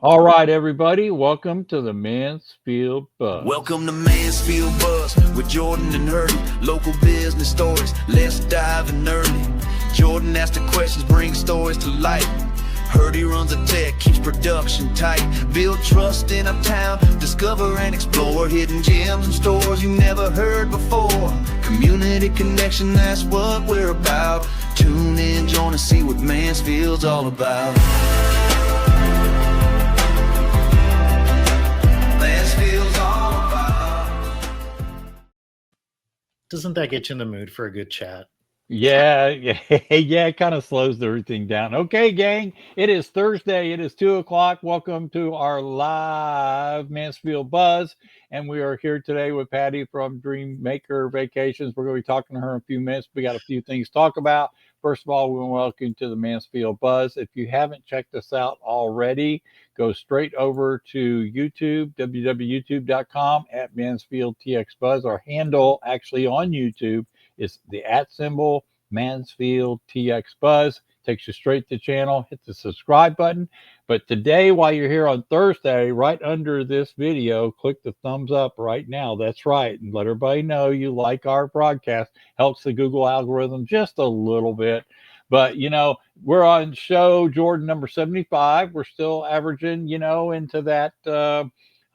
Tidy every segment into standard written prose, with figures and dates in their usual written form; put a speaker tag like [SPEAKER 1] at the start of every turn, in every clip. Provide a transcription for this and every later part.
[SPEAKER 1] All right, everybody, welcome to the Mansfield Buzz.
[SPEAKER 2] Welcome to Mansfield Buzz with Jordan and Hurdy. Local business stories, let's dive in early. Jordan asks the questions, brings stories to light. Hurdy runs a tech, keeps production tight. Build trust in a town, discover and explore hidden gems and stores you never heard before. Community connection, that's what we're about. Tune in, join us, see what Mansfield's all about.
[SPEAKER 3] Doesn't that get you in the mood for a good chat?
[SPEAKER 1] Yeah, it kind of slows everything down. Okay, gang, it is Thursday. It is 2:00. Welcome to our live Mansfield Buzz. And we are here today with Pattie from Dreamaker Vacations. We're going to be talking to her in a few minutes. We got a few things to talk about. First of all, we want to welcome you to the Mansfield Buzz. If you haven't checked us out already, go straight over to YouTube, www.youtube.com at Mansfield TX Buzz. Our handle actually on YouTube is the @ Mansfield TX Buzz. Takes you straight to the channel. Hit the subscribe button. But today, while you're here on Thursday, right under this video, click the thumbs up right now. That's right. And let everybody know you like our broadcast. Helps the Google algorithm just a little bit. But, we're on show Jordan number 75. We're still averaging, into that,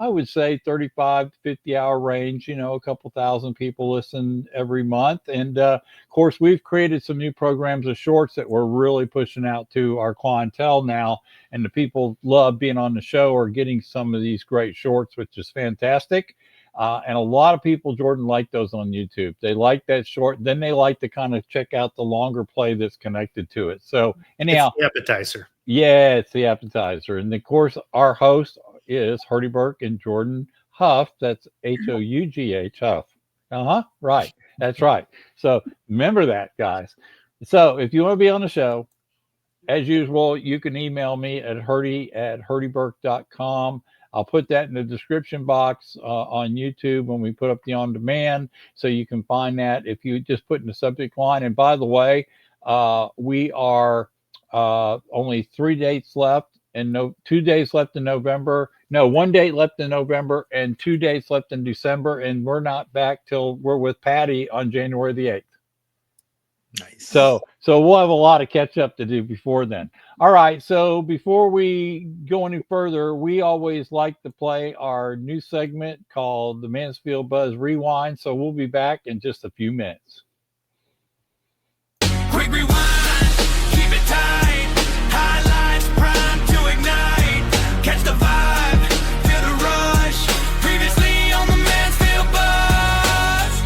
[SPEAKER 1] I would say 35 to 50 hour range, a couple thousand people listen every month. And of course, we've created some new programs of shorts that we're really pushing out to our clientele now. And the people love being on the show or getting some of these great shorts, which is fantastic. And a lot of people, Jordan, like those on YouTube. They like that short. Then they like to kind of check out the longer play that's connected to it. So anyhow,
[SPEAKER 3] it's the appetizer.
[SPEAKER 1] Yeah, it's the appetizer. And of course, our host is Hurdy Burke and Jordan Huff. That's Hough Huff. Right. That's right. So remember that, guys. So if you want to be on the show, as usual, you can email me at hurdy@hurdyburke.com. I'll put that in the description box on YouTube when we put up the on demand. So you can find that if you just put in the subject line. And by the way, we are only 3 dates left and 2 days left in November. No, 1 date left in November and 2 dates left in December. And we're not back till we're with Pattie on January the 8th.
[SPEAKER 3] Nice.
[SPEAKER 1] So we'll have a lot of catch up to do before then. All right. So before we go any further, we always like to play our new segment called the Mansfield Buzz Rewind. So we'll be back in just a few minutes.
[SPEAKER 2] Quick rewind, keep it tight. Highlights, prime to ignite. Catch the vibe, feel the rush. Previously on the Mansfield Buzz.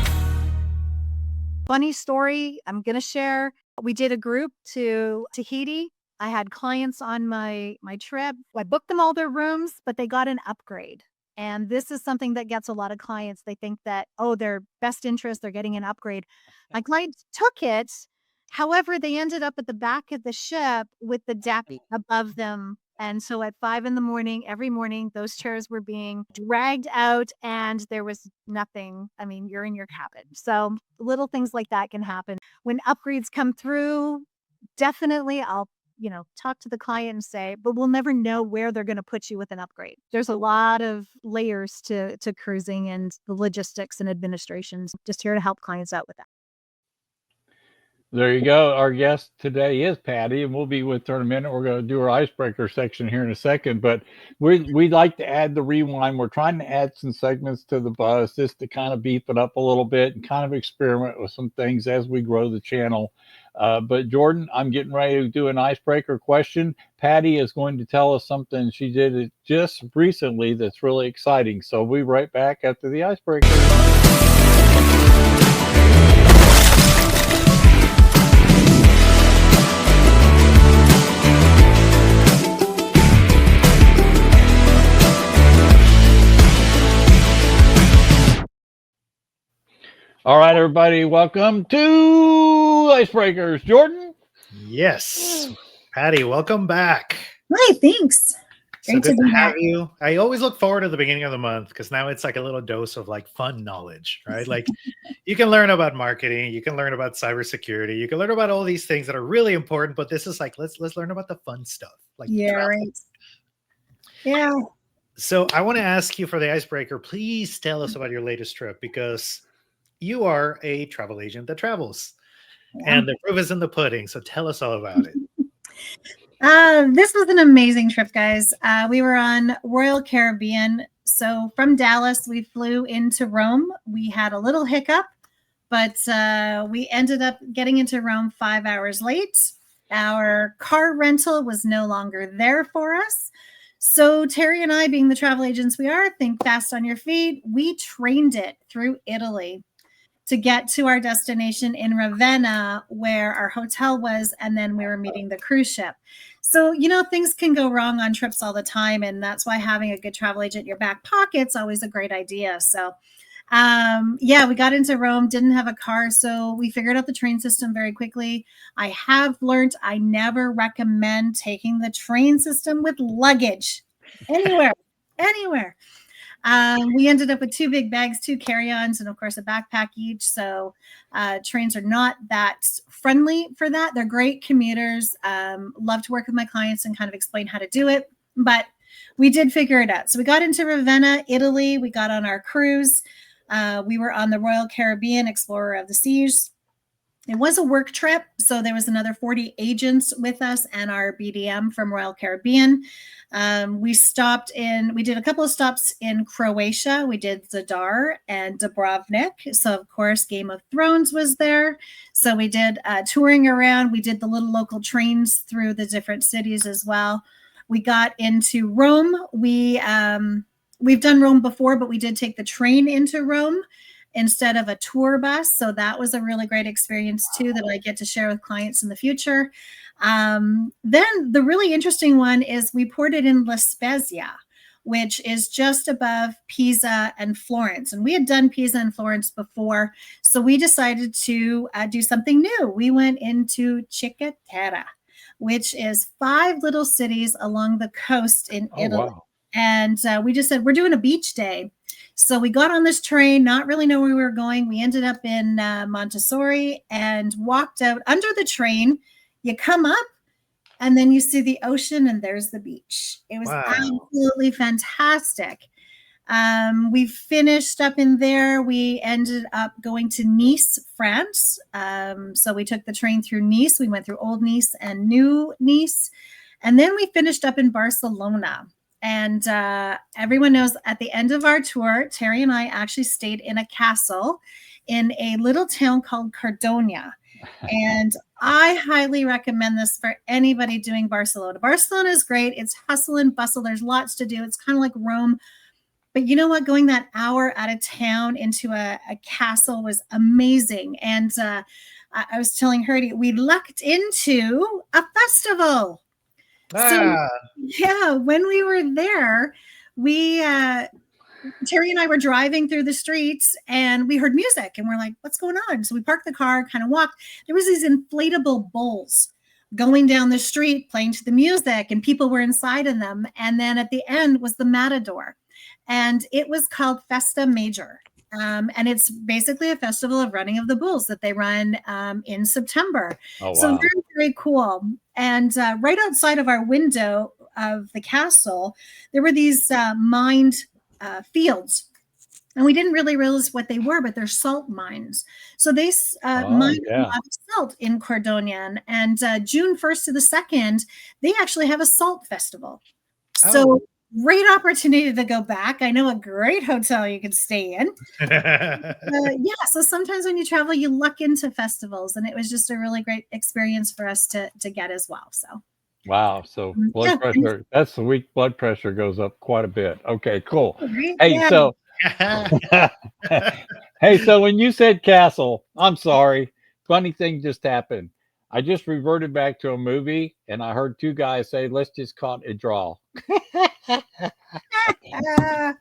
[SPEAKER 4] Funny story I'm going to share. We did a group to Tahiti. I had clients on my trip. I booked them all their rooms, but they got an upgrade. And this is something that gets a lot of clients. They think that, their best interest, they're getting an upgrade. My client took it. However, they ended up at the back of the ship with the deck above them. And so at 5 a.m, every morning, those chairs were being dragged out and there was nothing. I mean, you're in your cabin. So little things like that can happen. When upgrades come through, definitely I'll talk to the client and say, but we'll never know where they're going to put you with an upgrade. There's a lot of layers to cruising and the logistics and administrations. Just here to help clients out with that.
[SPEAKER 1] There you go. Our guest today is Pattie, and we'll be with her in a minute. We're going to do our icebreaker section here in a second, but we'd like to add the rewind. We're trying to add some segments to the buzz just to kind of beef it up a little bit and kind of experiment with some things as we grow the channel. But Jordan, I'm getting ready to do an icebreaker question. Pattie is going to tell us something she did just recently that's really exciting. So we'll be right back after the icebreaker. All right, everybody, welcome to Icebreakers. Jordan?
[SPEAKER 3] Yes. Pattie, welcome back.
[SPEAKER 5] Hi, thanks.
[SPEAKER 3] So good to have you. I always look forward to the beginning of the month because now it's like a little dose of like fun knowledge, right? Like you can learn about marketing, you can learn about cybersecurity, you can learn about all these things that are really important, but this is like let's learn about the fun stuff. Like
[SPEAKER 5] right.
[SPEAKER 4] Yeah.
[SPEAKER 3] So I want to ask you for the icebreaker, please tell us about your latest trip, because you are a travel agent that travels.
[SPEAKER 4] Yeah.
[SPEAKER 3] And the proof is in the pudding. So tell us all about it.
[SPEAKER 4] This was an amazing trip, guys. We were on Royal Caribbean. So from Dallas, we flew into Rome. We had a little hiccup, but we ended up getting into Rome 5 hours late. Our car rental was no longer there for us. So Terry and I, being the travel agents we are, think fast on your feet. We trained it through Italy to get to our destination in Ravenna, where our hotel was, and then we were meeting the cruise ship. So, you know, things can go wrong on trips all the time, and that's why having a good travel agent in your back pocket's always a great idea. So, yeah, we got into Rome, didn't have a car, so we figured out the train system very quickly. I have learned I never recommend taking the train system with luggage anywhere, anywhere. We ended up with 2 big bags, 2 carry-ons, and of course a backpack each. So trains are not that friendly for that. They're great commuters. Love to work with my clients and kind of explain how to do it, but we did figure it out. So we got into Ravenna, Italy. We got on our cruise. We were on the Royal Caribbean, Explorer of the Seas. It was a work trip, so there was another 40 agents with us and our BDM from Royal Caribbean. We did a couple of stops in Croatia. We did Zadar and Dubrovnik. So, of course, Game of Thrones was there. So we did touring around. We did the little local trains through the different cities as well. We got into Rome. We've done Rome before, but we did take the train into Rome instead of a tour bus. So that was a really great experience too, that I get to share with clients in the future. Then the really interesting one is we ported in La Spezia, which is just above Pisa and Florence. And we had done Pisa and Florence before. So we decided to do something new. We went into Terra, which is 5 little cities along the coast in Italy.
[SPEAKER 1] Wow.
[SPEAKER 4] And we just said, we're doing a beach day. So we got on this train, not really know where we were going. We ended up in Montessori and walked out under the train. You come up and then you see the ocean and there's the beach. It was absolutely fantastic. We finished up in there. We ended up going to Nice, France. So we took the train through Nice. We went through Old Nice and New Nice. And then we finished up in Barcelona. And everyone knows at the end of our tour, Terry and I actually stayed in a castle in a little town called Cardonia. And I highly recommend this for anybody doing Barcelona. Barcelona is great. It's hustle and bustle. There's lots to do. It's kind of like Rome. But you know what? Going that hour out of town into a castle was amazing. And I was telling her, we lucked into a festival. So, yeah, when we were there, Terry and I were driving through the streets and we heard music and we're like, what's going on? So we parked the car, kind of walked. There was these inflatable bulls going down the street, playing to the music, and people were inside of them. And then at the end was the Matador, and it was called Festa Major. And it's basically a festival of running of the bulls that they run in September.
[SPEAKER 1] Oh, wow.
[SPEAKER 4] So very, very cool. And right outside of our window of the castle, there were these mined fields. And we didn't really realize what they were, but they're salt mines. So they mine a lot of salt in Cardonia. And June 1st to the 2nd, they actually have a salt festival. So great opportunity to go back. I know a great hotel you can stay in. Yeah, so sometimes when you travel, you luck into festivals, and it was just a really great experience for us to get as well. So
[SPEAKER 1] wow. So blood pressure, that's the week blood pressure goes up quite a bit. Okay, cool.
[SPEAKER 4] Right?
[SPEAKER 1] Hey,
[SPEAKER 4] Yeah.
[SPEAKER 1] so hey, so when you said castle, I'm sorry. Funny thing just happened. I just reverted back to a movie and I heard 2 guys say, let's just call it a draw.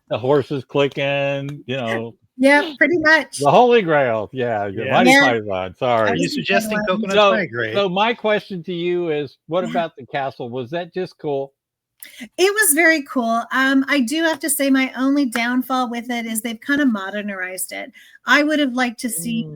[SPEAKER 1] The horses clicking, you know.
[SPEAKER 4] Yeah, pretty much.
[SPEAKER 1] The Holy Grail. Yeah. Mighty Python. Sorry.
[SPEAKER 3] Are you suggesting coconut vinaigrette?
[SPEAKER 1] So my question to you is, what about the castle? Was that just cool?
[SPEAKER 4] It was very cool. I do have to say my only downfall with it is they've kind of modernized it. I would have liked to see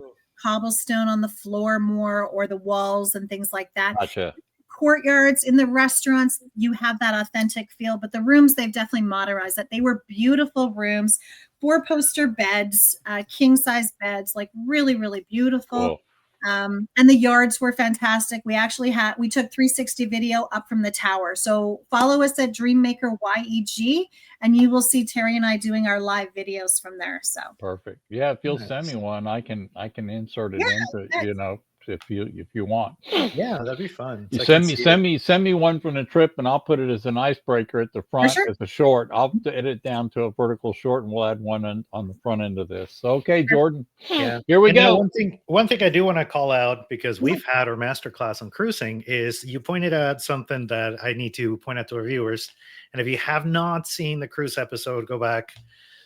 [SPEAKER 4] cobblestone on the floor more, or the walls and things like that.
[SPEAKER 1] Gotcha.
[SPEAKER 4] courtyards, in the restaurants, you have that authentic feel. But the rooms, they've definitely modernized that. They were beautiful rooms, 4-poster beds, king size beds, like really, really beautiful.
[SPEAKER 1] Cool.
[SPEAKER 4] And the yards were fantastic. We took 360 video up from the tower. So follow us at Dreamaker YEG, and you will see Terry and I doing our live videos from there. So
[SPEAKER 1] Perfect. Yeah, if you'll
[SPEAKER 3] Nice.
[SPEAKER 1] send me one, I can insert it
[SPEAKER 4] Yeah,
[SPEAKER 1] into,
[SPEAKER 4] nice.
[SPEAKER 1] you know, if you want.
[SPEAKER 3] Yeah, that'd be fun.
[SPEAKER 1] You
[SPEAKER 3] So I can
[SPEAKER 1] send
[SPEAKER 3] see it.
[SPEAKER 1] me one from the trip, and I'll put it as an icebreaker at the front
[SPEAKER 4] sure.
[SPEAKER 1] as a short. I'll edit down to a vertical short, and we'll add one on the front end of this. So, okay, Jordan,
[SPEAKER 3] Yeah.
[SPEAKER 1] here we
[SPEAKER 3] And now
[SPEAKER 1] go.
[SPEAKER 3] one thing I do want to call out, because we've had our masterclass on cruising, is you pointed out something that I need to point out to our viewers. And if you have not seen the cruise episode, go back,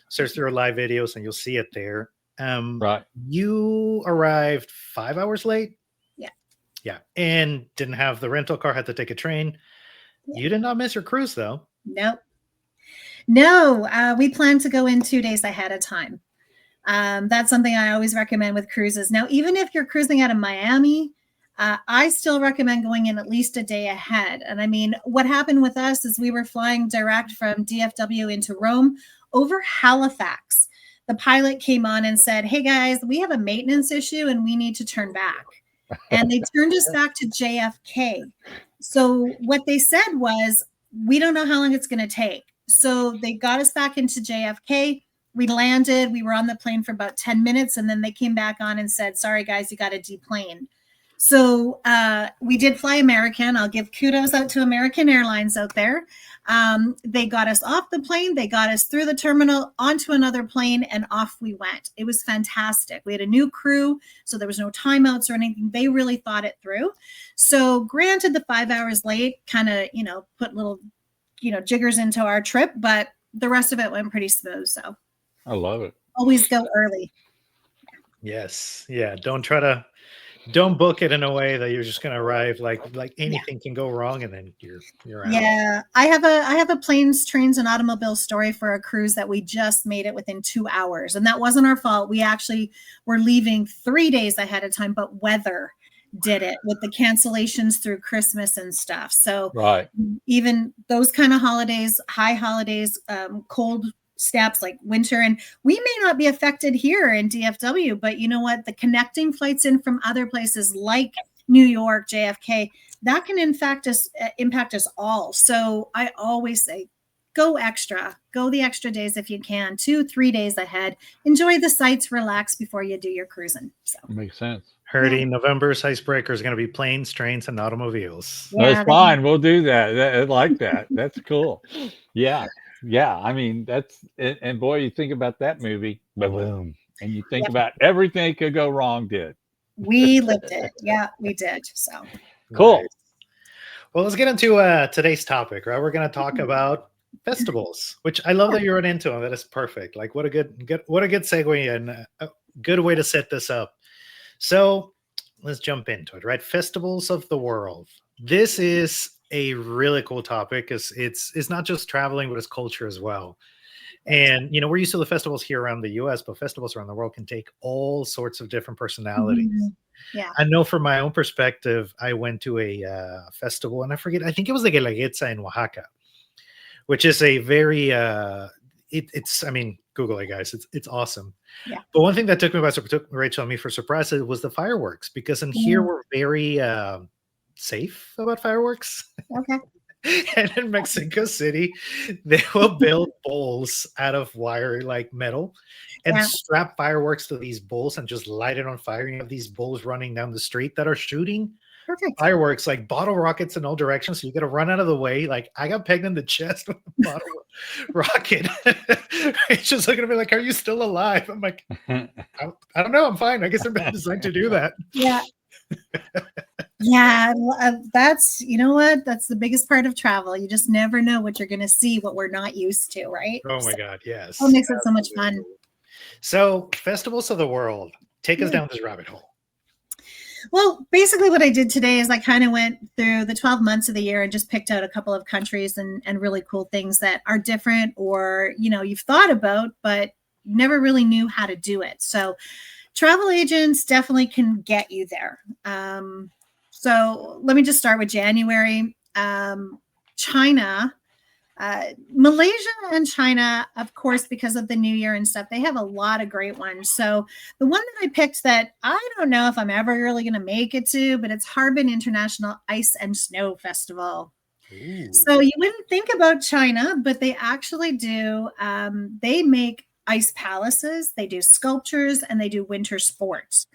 [SPEAKER 3] search through our live videos, and you'll see it there.
[SPEAKER 1] Right.
[SPEAKER 3] You arrived 5 hours late.
[SPEAKER 4] Yeah.
[SPEAKER 3] Yeah. And didn't have the rental car, had to take a train.
[SPEAKER 4] Yeah.
[SPEAKER 3] You did not miss your cruise, though.
[SPEAKER 4] Nope. No, we plan to go in 2 days ahead of time. That's something I always recommend with cruises. Now, even if you're cruising out of Miami, I still recommend going in at least a day ahead. And I mean, what happened with us is we were flying direct from DFW into Rome over Halifax. The pilot came on and said, "Hey guys, we have a maintenance issue and we need to turn back." And they turned us back to JFK. So what they said was, "We don't know how long it's going to take." So they got us back into JFK. We landed. We were on the plane for about 10 minutes, and then they came back on and said, "Sorry, guys, you got to deplane." So we did fly American. I'll give kudos out to American Airlines out there. They got us off the plane. They got us through the terminal onto another plane, and off we went. It was fantastic. We had a new crew, so there was no timeouts or anything. They really thought it through. So granted, the 5 hours late kind of, put little, jiggers into our trip, but the rest of it went pretty smooth. So
[SPEAKER 1] I love it.
[SPEAKER 4] always go early.
[SPEAKER 3] Yes. Yeah. Don't book it in a way that you're just going to arrive like anything can go wrong, and then you're out.
[SPEAKER 4] Yeah, I have a planes, trains, and automobile story for a cruise that we just made it within 2 hours, and that wasn't our fault. We actually were leaving 3 days ahead of time, but weather did it with the cancellations through Christmas and stuff. So
[SPEAKER 1] Right.
[SPEAKER 4] even those kind of holidays, high holidays, cold snaps like winter, and we may not be affected here in DFW, but you know what? The connecting flights in from other places like New York, JFK, that can impact us all. So I always say, go the extra days if you can, 2-3 days ahead. Enjoy the sights, relax before you do your cruising. So
[SPEAKER 1] Makes sense.
[SPEAKER 3] Herdy, November's icebreaker is going to be planes, trains, and automobiles.
[SPEAKER 4] yeah,
[SPEAKER 1] That's fine. We'll do that. I like that. That's cool. Yeah. Yeah. I mean, and boy, you think about that movie, boom, and you think about everything that could go wrong did.
[SPEAKER 4] we lived it. Yeah, we did. So
[SPEAKER 1] Cool.
[SPEAKER 3] Nice. Well, let's get into today's topic, right? We're going to talk about festivals, which I love that you're into them. That is perfect. Like what a good segue and a good way to set this up. So let's jump into it, right? Festivals of the world. This is a really cool topic because it's not just traveling, but it's culture as well. And we're used to the festivals here around the US, but festivals around the world can take all sorts of different personalities.
[SPEAKER 4] yeah.
[SPEAKER 3] I know from my own perspective, I went to a festival, and I think it was the Guelaguetza in Oaxaca, which is a very Google it, guys. It's awesome.
[SPEAKER 4] Yeah.
[SPEAKER 3] But one thing that took Rachel and me for surprise was the fireworks, because in here we're very safe about fireworks.
[SPEAKER 4] Okay.
[SPEAKER 3] And in Mexico City, they will build bowls out of wire, like metal, and strap fireworks to these bowls and just light it on fire. You have these bowls running down the street that are shooting fireworks, like bottle rockets in all directions. So you got to run out of the way. Like I got pegged in the chest with a bottle rocket. It's just looking at me like, "Are you still alive?" I'm like, I don't know. I'm fine. I guess they're designed to do that.
[SPEAKER 4] Yeah. Yeah, that's that's the biggest part of travel. You just never know what you're going to see, what we're not used to, right?
[SPEAKER 3] Oh my God, yes.
[SPEAKER 4] That makes it so much fun.
[SPEAKER 3] So, festivals of the world, take us down this rabbit hole.
[SPEAKER 4] Well, basically what I did today is I kind of went through the 12 months of the year and just picked out a couple of countries and really cool things that are different, or you've thought about but never really knew how to do it. So travel agents definitely can get you there.
[SPEAKER 5] So let me just start with January. China, Malaysia and China, of course, because of the New Year and stuff, they have a lot of great ones. So the one that I picked that I don't know if I'm ever really going to make it to, but it's Harbin International Ice and Snow Festival.
[SPEAKER 1] Ooh.
[SPEAKER 5] So you wouldn't think about China, but they actually do. They make ice palaces, they do sculptures, and they do winter sports.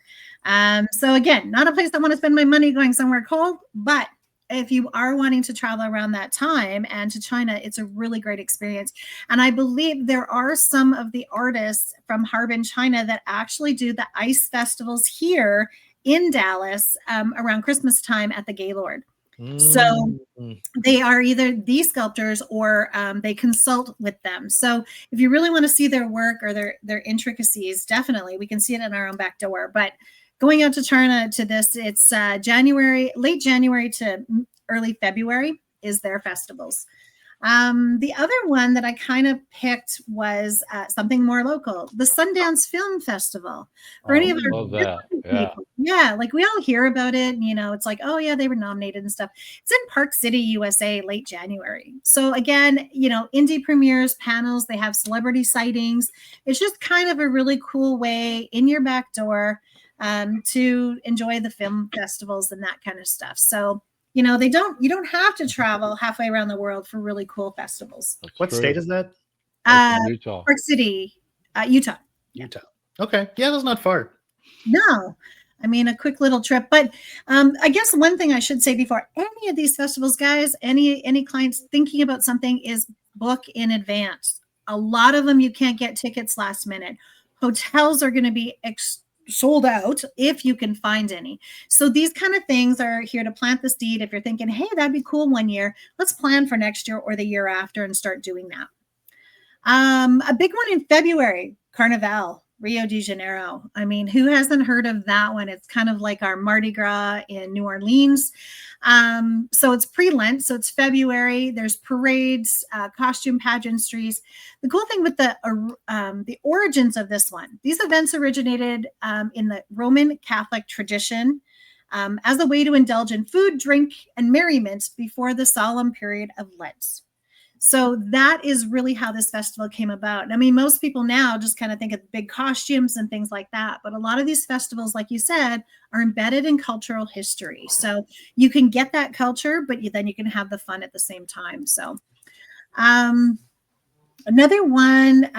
[SPEAKER 5] So again, not a place I want to spend my money going somewhere cold, but if you are wanting to travel around that time and to China, it's a really great experience. And I believe there are some of the artists from Harbin, China that actually do the ice festivals here in Dallas around Christmas time at the Gaylord. So they are either the sculptors or they consult with them. So if you really want to see their work or their intricacies, definitely we can see it in our own back door. But going out to China to this, it's late January to early February is their festivals. The other one that I kind of picked was something more local, the Sundance Film Festival. For any of our people, yeah, like we all hear about it, and, you know, it's like, oh yeah, they were nominated and stuff. It's in Park City, USA, late January. So again, you know, indie premieres, panels, they have celebrity sightings. It's just kind of a really cool way in your back door to enjoy the film festivals and that kind of stuff. So, you know, you don't have to travel halfway around the world for really cool festivals.
[SPEAKER 3] What state is that?
[SPEAKER 1] Utah.
[SPEAKER 5] Park City, Utah.
[SPEAKER 3] Utah. Okay. Yeah, that's not far.
[SPEAKER 5] No, I mean, a quick little trip. But I guess one thing I should say before any of these festivals, guys, any clients thinking about something is book in advance. A lot of them you can't get tickets last minute. Hotels are going to be sold out if you can find any. So these kind of things are here to plant the seed. If you're thinking, hey, that'd be cool one year, let's plan for next year or the year after and start doing that. A big one in February, Carnival, Rio de Janeiro. I mean, who hasn't heard of that one? It's kind of like our Mardi Gras in New Orleans. So it's pre-Lent, so it's February. There's parades, costume pageantries. The cool thing with the origins of this one, these events originated in the Roman Catholic tradition as a way to indulge in food, drink, and merriment before the solemn period of Lent. So that is really how this festival came about. I mean, most people now just kind of think of big costumes and things like that. But a lot of these festivals, like you said, are embedded in cultural history. So you can get that culture, but then you can have the fun at the same time. So another one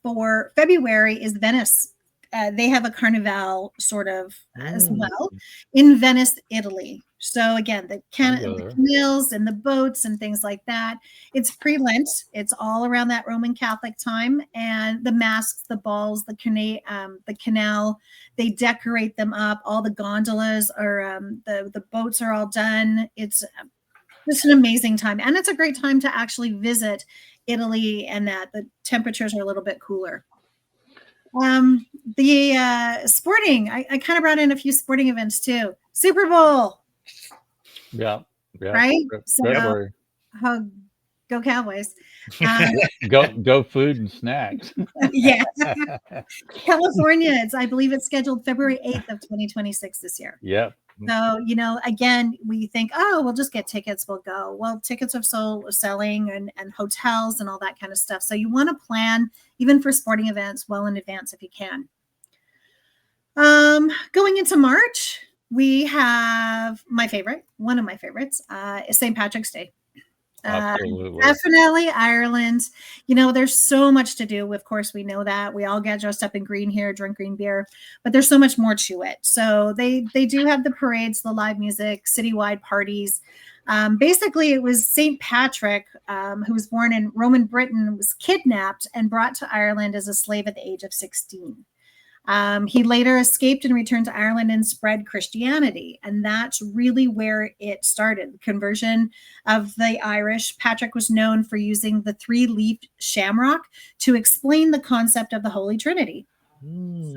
[SPEAKER 5] for February is Venice. They have a carnival sort of as well in Venice, Italy. So again, the canals and the boats and things like that. It's pre-Lent. It's all around that Roman Catholic time, and the masks, the balls, the canal. They decorate them up. All the gondolas are the boats are all done. It's an amazing time, and it's a great time to actually visit Italy, and that the temperatures are a little bit cooler. The sporting, I kind of brought in a few sporting events too. Super Bowl.
[SPEAKER 1] Yeah.
[SPEAKER 5] Right.
[SPEAKER 1] February.
[SPEAKER 5] So, go Cowboys.
[SPEAKER 1] Go food and snacks.
[SPEAKER 5] Yeah. California, I believe it's scheduled February 8th of 2026 this year.
[SPEAKER 1] Yep.
[SPEAKER 5] So, you know, again, we think, oh, we'll just get tickets, we'll go. Well, tickets are selling and hotels and all that kind of stuff. So you want to plan even for sporting events well in advance if you can. Going into March, we have one of my favorites, is St. Patrick's Day.
[SPEAKER 1] Absolutely.
[SPEAKER 5] Definitely Ireland. You know, there's so much to do. Of course, we know that. We all get dressed up in green here, drink green beer, but there's so much more to it. So they do have the parades, the live music, citywide parties. Basically, it was St. Patrick, who was born in Roman Britain, was kidnapped and brought to Ireland as a slave at the age of 16. He later escaped and returned to Ireland and spread Christianity. And that's really where it started. The conversion of the Irish. Patrick was known for using the 3-leafed shamrock to explain the concept of the Holy Trinity.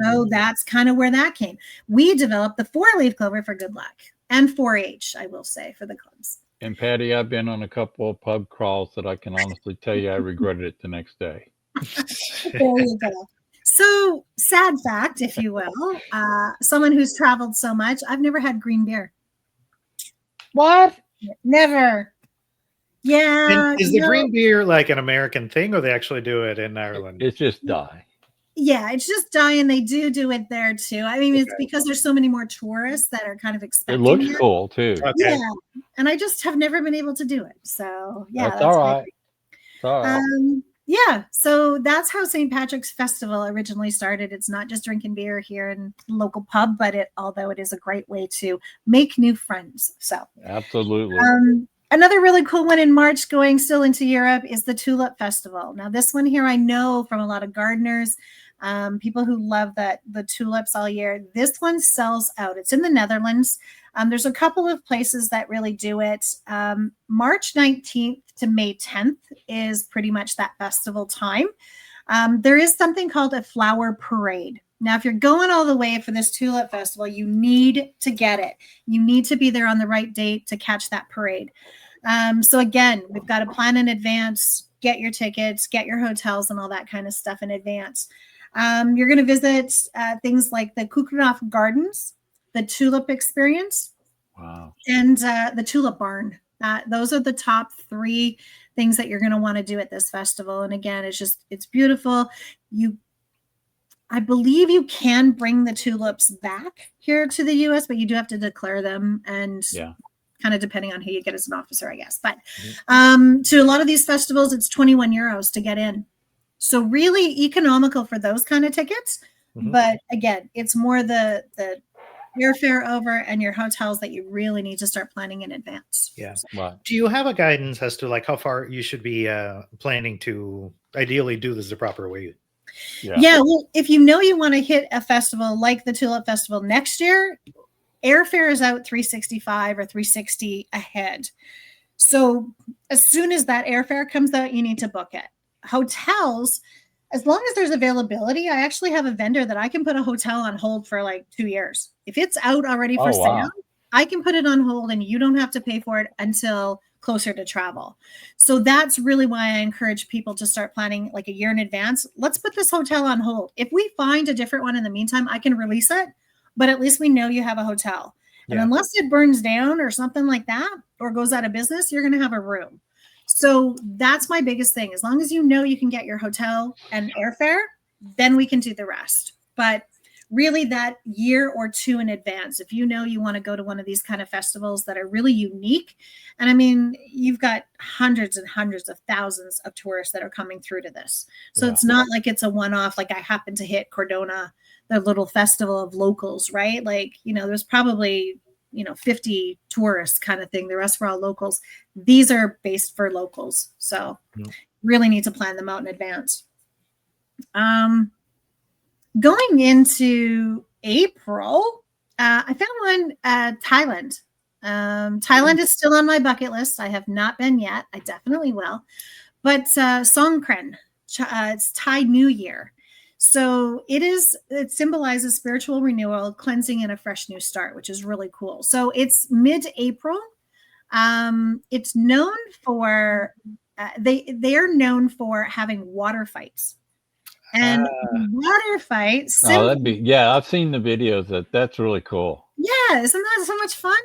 [SPEAKER 5] So that's kind of where that came. We developed the 4-leaf clover for good luck, and 4-H, I will say, for the clubs.
[SPEAKER 1] And Patty, I've been on a couple of pub crawls that I can honestly tell you I regretted it the next day.
[SPEAKER 5] There you go. So, sad fact, if you will, someone who's traveled so much, I've never had green beer.
[SPEAKER 1] What?
[SPEAKER 5] Never. Yeah.
[SPEAKER 3] And is the
[SPEAKER 5] no.
[SPEAKER 3] green beer like an American thing, or they actually do it in Ireland?
[SPEAKER 1] It's just die.
[SPEAKER 5] Yeah, it's just dying. They do it there too. I mean, it's
[SPEAKER 3] Okay.
[SPEAKER 5] because there's so many more tourists that are kind of
[SPEAKER 1] It
[SPEAKER 5] expecting
[SPEAKER 1] looks
[SPEAKER 5] it.
[SPEAKER 1] cool too.
[SPEAKER 3] Okay.
[SPEAKER 5] Yeah, and I just have never been able to do it. So yeah,
[SPEAKER 1] That's all
[SPEAKER 5] my
[SPEAKER 1] right. It's all right.
[SPEAKER 5] yeah, so that's how St. Patrick's Festival originally started. It's not just drinking beer here in the local pub, but although it is a great way to make new friends. So
[SPEAKER 1] Absolutely.
[SPEAKER 5] another really cool one in March, going still into Europe, is the Tulip Festival. Now, this one here, I know from a lot of gardeners, people who love the tulips all year. This one sells out. It's in the Netherlands. There's a couple of places that really do it. March 19th to May 10th is pretty much that festival time. There is something called a flower parade. Now, if you're going all the way for this tulip festival, you need to get it. You need to be there on the right date to catch that parade. So again, we've got to plan in advance, get your tickets, get your hotels and all that kind of stuff in advance. You're going to visit things like the Keukenhof Gardens, the Tulip Experience,
[SPEAKER 1] Wow.
[SPEAKER 5] and the Tulip Barn. Those are the top 3 things that you're going to want to do at this festival. And again, it's beautiful. I believe you can bring the tulips back here to the US, but you do have to declare them, and kind of depending on who you get as an officer, I guess. But to a lot of these festivals, it's 21 euros to get in. So really economical for those kind of tickets. But again, it's more the airfare over and your hotels that you really need to start planning in advance.
[SPEAKER 3] Yeah.
[SPEAKER 1] Right.
[SPEAKER 3] Do you have a guidance as to like how far you should be planning to ideally do this the proper way?
[SPEAKER 5] Yeah, well, if you know you want to hit a festival like the Tulip Festival next year, airfare is out $365 or $360 ahead. So as soon as that airfare comes out, you need to book it. Hotels, as long as there's availability, I actually have a vendor that I can put a hotel on hold for like 2 years. If it's out already for sale, I can put it on hold and you don't have to pay for it until closer to travel. So that's really why I encourage people to start planning like a year in advance. Let's put this hotel on hold. If we find a different one in the meantime, I can release it, but at least we know you have a hotel. And unless it burns down or something like that, or goes out of business, you're going to have a room. So that's my biggest thing. As long as you know you can get your hotel and airfare, then we can do the rest. But really that year or 2 in advance, if you know you want to go to one of these kind of festivals that are really unique. And I mean, you've got hundreds and hundreds of thousands of tourists that are coming through to this. So it's not like it's a one-off, like I happen to hit Cordona, the little festival of locals, right? Like, there's probably, 50 tourists kind of thing. The rest were all locals. These are based for locals. So really need to plan them out in advance. Going into April, I found one, Thailand. Thailand is still on my bucket list. I have not been yet. I definitely will. But Songkran, it's Thai New Year. So it symbolizes spiritual renewal, cleansing, and a fresh new start, which is really cool. So it's mid-April. It's known for, they are known for having water fights. And water fights.
[SPEAKER 1] I've seen the videos. That's really cool.
[SPEAKER 5] Yeah, isn't that so much fun?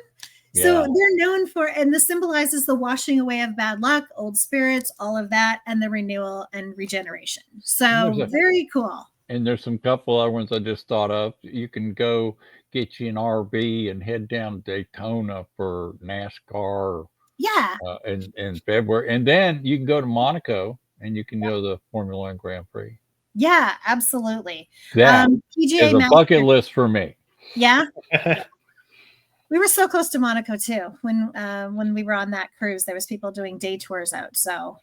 [SPEAKER 5] So they're known for, and this symbolizes the washing away of bad luck, old spirits, all of that, and the renewal and regeneration. So very cool. And
[SPEAKER 1] there's some couple other ones I just thought of. You can go get you an RV and head down to Daytona for NASCAR. In February, and then you can go to Monaco and you can go to the Formula One Grand Prix.
[SPEAKER 5] Yeah, absolutely.
[SPEAKER 1] That
[SPEAKER 5] PGA
[SPEAKER 1] is a bucket list for me.
[SPEAKER 5] Yeah. We were so close to Monaco too. When we were on that cruise, there was people doing day tours out. So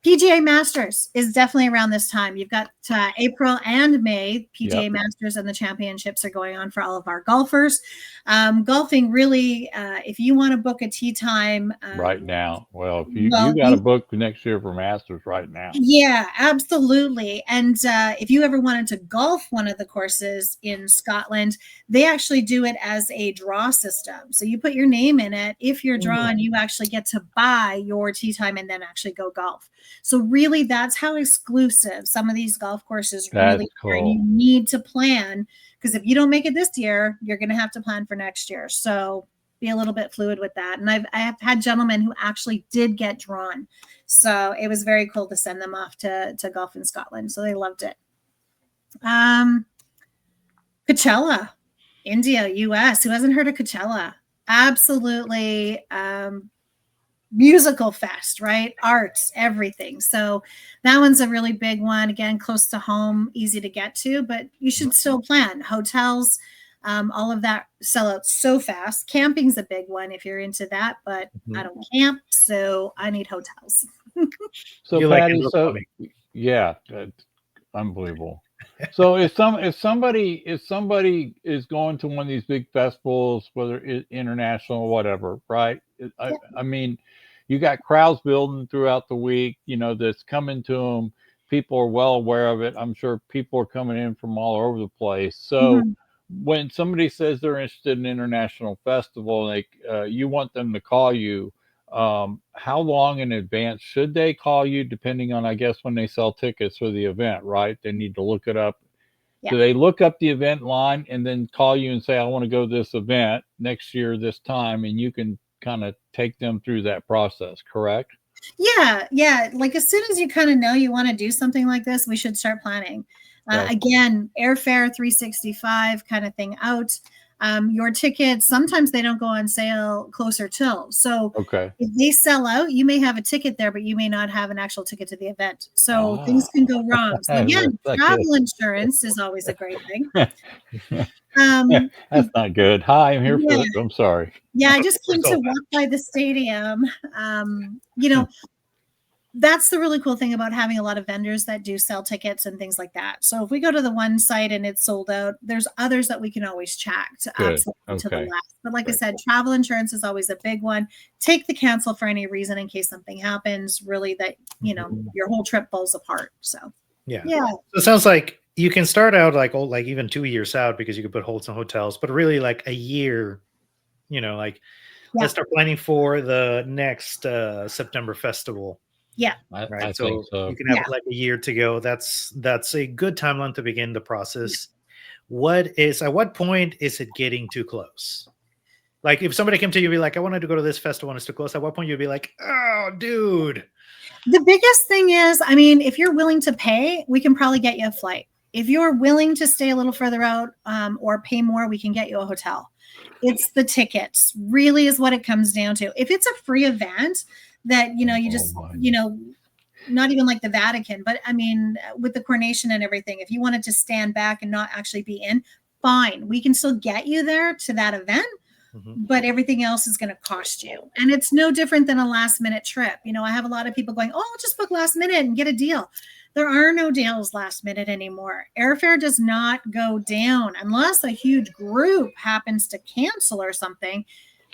[SPEAKER 5] PGA Masters is definitely around this time. You've got April and May. PGA Masters and the championships are going on for all of our golfers. Golfing really, if you want to book a tee time
[SPEAKER 1] right now, if you got to book next year for Masters right now.
[SPEAKER 5] Yeah, absolutely. And if you ever wanted to golf one of the courses in Scotland, they actually do it as a draw system. So you put your name in it. If you're drawn, you actually get to buy your tee time and then actually go golf. So really, that's how exclusive some of these golf courses really are. And you need to plan, because if you don't make it this year, you're going to have to plan for next year. So be a little bit fluid with that. And I have had gentlemen who actually did get drawn. So it was very cool to send them off to golf in Scotland. So they loved it. Coachella, India, US. Who hasn't heard of Coachella? Absolutely musical fest, right? Arts, everything. So that one's a really big one. Again, close to home, easy to get to, but you should still plan. Hotels, all of that sell out so fast. Camping's a big one if you're into that, but I don't camp, so I need hotels.
[SPEAKER 1] So
[SPEAKER 3] You like
[SPEAKER 1] Pattie,
[SPEAKER 3] indoor
[SPEAKER 1] so
[SPEAKER 3] plumbing.
[SPEAKER 1] yeah, that's unbelievable. So if somebody is going to one of these big festivals, whether it's international or whatever, right? I mean, you got crowds building throughout the week, that's coming to them. People are well aware of it. I'm sure people are coming in from all over the place. So when somebody says they're interested in an international festival, like you want them to call you, how long in advance should they call you, depending on, I guess, when they sell tickets for the event, right? They need to look it up.
[SPEAKER 5] Yeah.
[SPEAKER 1] Do they look up the event line and then call you and say, I want to go to this event next year, this time, and you can kind of take them through that process, correct?
[SPEAKER 5] Yeah. Like as soon as you kind of know you want to do something like this, we should start planning.
[SPEAKER 1] Okay.
[SPEAKER 5] Again, airfare 365 kind of thing out. Your tickets, sometimes they don't go on sale closer till. So
[SPEAKER 1] Okay.
[SPEAKER 5] if they sell out, you may have a ticket there, but you may not have an actual ticket to the event. So things can go wrong. So again,
[SPEAKER 1] That's not
[SPEAKER 5] travel insurance is always a great thing.
[SPEAKER 1] good. That's not good. Hi, I'm here
[SPEAKER 5] Yeah.
[SPEAKER 1] for I'm sorry.
[SPEAKER 5] Yeah, I just came to walk by the stadium. That's the really cool thing about having a lot of vendors that do sell tickets and things like that. So if we go to the one site and it's sold out, there's others that we can always check to absolutely to the left. But like I said, travel insurance is always a big one. Take the cancel for any reason in case something happens, really, that your whole trip falls apart. So
[SPEAKER 3] yeah. So it sounds like you can start out like even 2 years out, because you could put holds on hotels, but really like a year, let's start planning for the next September festival.
[SPEAKER 5] Yeah.
[SPEAKER 1] I
[SPEAKER 3] Right.
[SPEAKER 1] think so.
[SPEAKER 3] You can have like a year to go. That's a good timeline to begin the process. At what point is it getting too close? Like if somebody came to you and be like, I wanted to go to this festival and it's too close, at what point you'd be like, oh, dude.
[SPEAKER 5] The biggest thing is, I mean, if you're willing to pay, we can probably get you a flight. If you're willing to stay a little further out or pay more, we can get you a hotel. It's the tickets really is what it comes down to. If it's a free event that, you just, not even like the Vatican, but I mean, with the coronation and everything, if you wanted to stand back and not actually be in, fine. We can still get you there to that event, but everything else is going to cost you. And it's no different than a last minute trip. I have a lot of people going, oh, I'll just book last minute and get a deal. There are no deals last minute anymore. Airfare does not go down unless a huge group happens to cancel or something.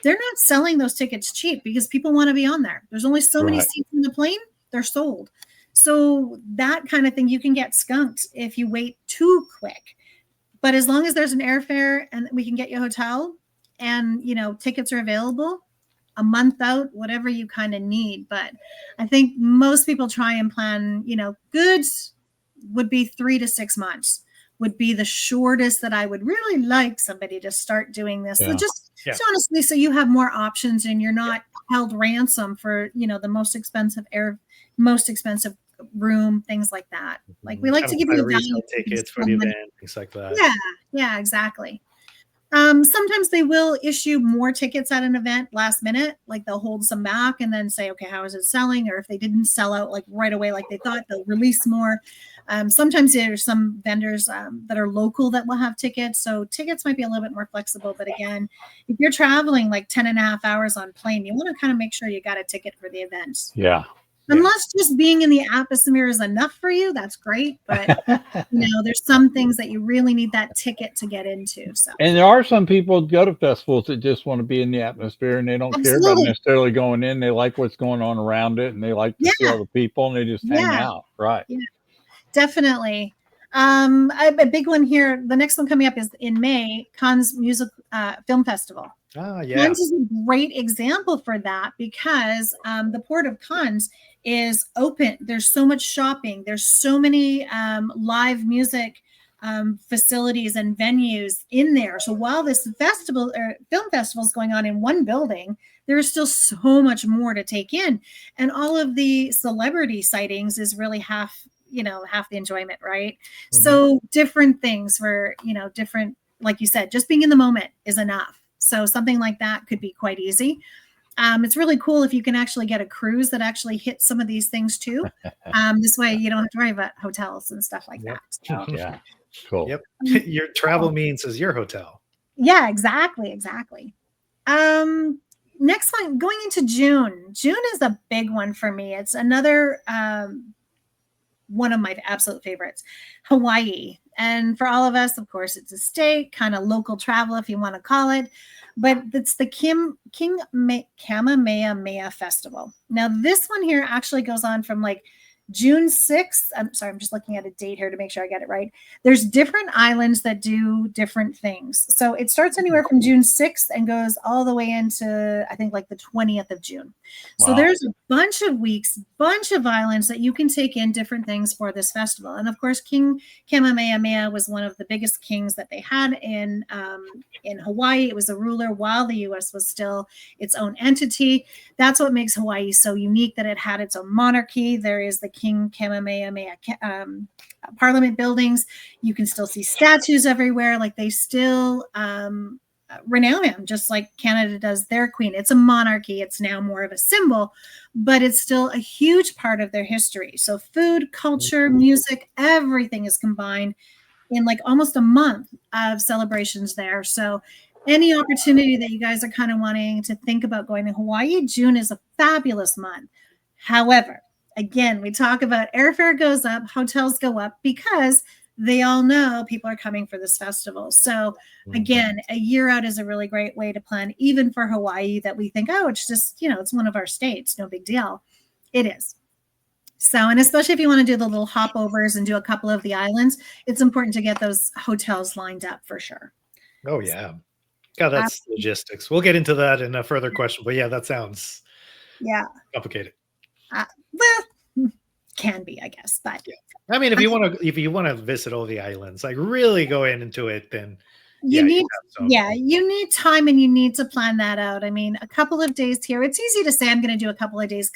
[SPEAKER 5] They're not selling those tickets cheap because people want to be on there. There's only so many seats in the plane. They're sold. So that kind of thing, you can get skunked if you wait too quick. But as long as there's an airfare and we can get you a hotel and, tickets are available a month out, whatever you kind of need. But I think most people try and plan, goods would be 3 to 6 months would be the shortest that I would really like somebody to start doing this. So just honestly, so you have more options and you're not held ransom for, the most expensive room, things like that. Like we like to give you value
[SPEAKER 3] tickets for the event, things like that.
[SPEAKER 5] Yeah, exactly. Sometimes they will issue more tickets at an event last minute, like they'll hold some back and then say, okay, how is it selling? Or if they didn't sell out like right away, like they thought, they'll release more. Sometimes there's some vendors that are local that will have tickets. So tickets might be a little bit more flexible. But again, if you're traveling like 10 and a half hours on plane, you want to kind of make sure you got a ticket for the event.
[SPEAKER 1] Yeah.
[SPEAKER 5] Unless just being in the atmosphere is enough for you, that's great. But there's some things that you really need that ticket to get into. So,
[SPEAKER 1] and there are some people who go to festivals that just want to be in the atmosphere and they don't care about necessarily going in. They like what's going on around it and they like to see all the people and they just hang out. Right. Yeah.
[SPEAKER 5] Definitely. A big one here. The next one coming up is in May, Cannes Film Festival. Cannes is a great example for that because the port of Cannes is open. There's so much shopping. There's so many live music facilities and venues in there. So while this festival or film festival is going on in one building, there is still so much more to take in. And all of the celebrity sightings is really half the enjoyment, right? So different things for, different, like you said, just being in the moment is enough. So something like that could be quite easy. It's really cool if you can actually get a cruise that actually hits some of these things too. This way you don't have to worry about hotels and stuff like that. So,
[SPEAKER 1] Yeah. Cool.
[SPEAKER 3] Yep. Your travel means is your hotel.
[SPEAKER 5] yeah, exactly. Next one, going into June. June is a big one for me. It's another one of my absolute favorites, Hawaii. And for all of us, of course, it's a state, kind of local travel, if you want to call it. But it's the Kamehameha Festival. Now, this one here actually goes on from like June 6th. I'm sorry, I'm just looking at a date here to make sure I get it right. There's different islands that do different things. So it starts anywhere from June 6th and goes all the way into, I think, like the 20th of June.
[SPEAKER 1] Wow.
[SPEAKER 5] So there's a bunch of weeks, bunch of islands that you can take in different things for this festival. And of course, King Kamehameha was one of the biggest kings that they had in Hawaii. It was a ruler while the U.S. was still its own entity. That's what makes Hawaii so unique, that it had its own monarchy. There is the King Kamehameha Parliament buildings. You can still see statues everywhere. Like, they still renown him, just like Canada does their queen. It's a monarchy. It's now more of a symbol, but it's still a huge part of their history. So food, culture, music, everything is combined in like almost a month of celebrations there. So any opportunity that you guys are kind of wanting to think about going to Hawaii, June is a fabulous month. However, again, we talk about airfare goes up, hotels go up, because they all know people are coming for this festival. So again, a year out is a really great way to plan, even for Hawaii, that we think, oh, it's just, it's one of our states, no big deal. It is. So, and especially if you want to do the little hopovers and do a couple of the islands, it's important to get those hotels lined up for sure.
[SPEAKER 3] Oh, yeah. God, that's logistics. We'll get into that in a further question, but yeah, that sounds complicated.
[SPEAKER 5] Well, can be, I guess, but
[SPEAKER 3] yeah. I mean, if you want to visit all the islands, like really go into it, then you need time, and you need to plan that out. I mean, a couple of days here, it's easy to say I'm going to do a couple of days,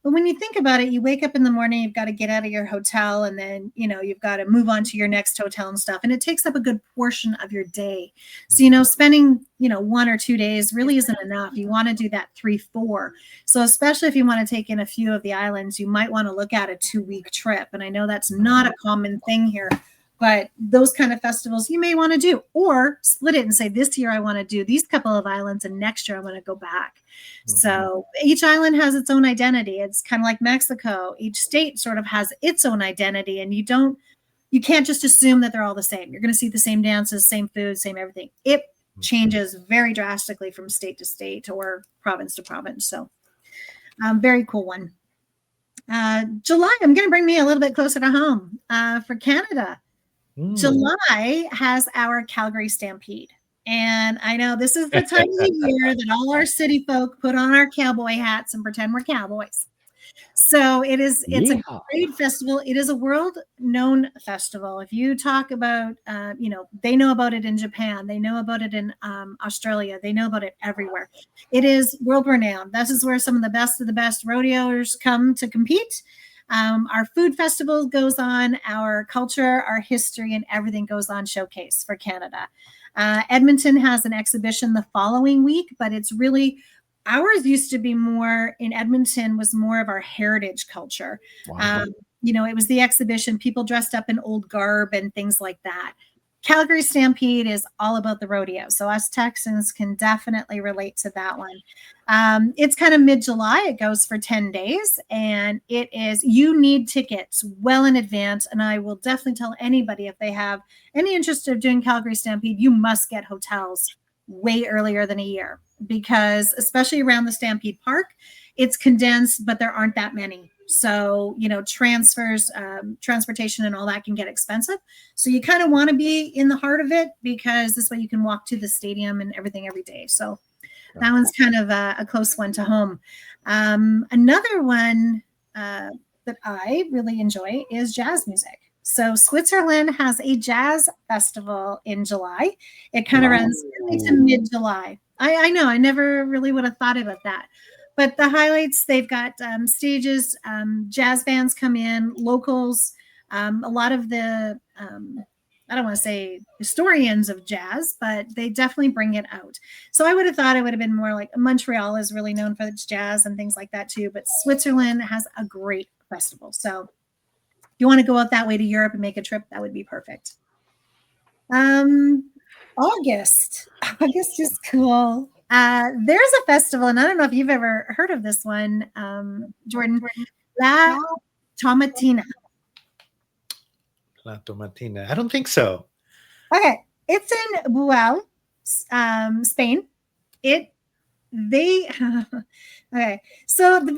[SPEAKER 3] but when you think about it, you wake up in the morning, you've got to get out of your hotel, and then you've got to move on to your next hotel and stuff, and it takes up a good portion of your day. So spending 1 or 2 days really isn't enough. You want to do that 3-4. So especially if you want to take in a few of the islands, you might want to look at a 2-week trip. And I know that's not a common thing here, but those kind of festivals you may want to do, or split it and say, this year I want to do these couple of islands, and next year I want to go back. So each island has its own identity. It's kind of like Mexico. Each state sort of has its own identity, and you can't just assume that they're all the same. You're going to see the same dances, same food, same everything. It changes very drastically from state to state or province to province. So very cool one. July, I'm going to bring me a little bit closer to home for Canada. July has our Calgary Stampede. And I know this is the time of the year that all our city folk put on our cowboy hats and pretend we're cowboys. So it's a great festival. It is a world-known festival. If you talk about, they know about it in Japan. They know about it in Australia. They know about it everywhere. It is world-renowned. This is where some of the best rodeoers come to compete. Our food festival goes on, our culture, our history, and everything goes on showcase for Canada. Edmonton has an exhibition the following week, but it's really, ours used to be more, in Edmonton was more of our heritage culture. Wow. It was the exhibition, people dressed up in old garb and things like that. Calgary Stampede is all about the rodeo. So us Texans can definitely relate to that one. It's kind of mid-July. It goes for 10 days, and you need tickets well in advance. And I will definitely tell anybody, if they have any interest of doing Calgary Stampede, you must get hotels way earlier than a year, because especially around the Stampede Park, it's condensed, but there aren't that many. So, transfers, transportation and all that can get expensive. So you kind of want to be in the heart of it, because this way you can walk to the stadium and everything every day. So that one's kind of a close one to home. Another one that I really enjoy is jazz music.
[SPEAKER 5] So Switzerland has a jazz festival in July. It kind of runs into mid-July. I know, I never really would have thought about that. But the highlights, they've got stages, jazz bands come in, locals, a lot of the, I don't want to say historians of jazz, but they definitely bring it out. So I would have thought it would have been more like Montreal is really known for its jazz and things like that too. But Switzerland has a great festival. So if you want to go out that way to Europe and make a trip, that would be perfect. August is cool. There's a festival, and I don't know if you've ever heard of this one, Jordan. La Tomatina.
[SPEAKER 3] La Tomatina. I don't think so.
[SPEAKER 5] Okay, it's in Bual, Spain. Okay, so the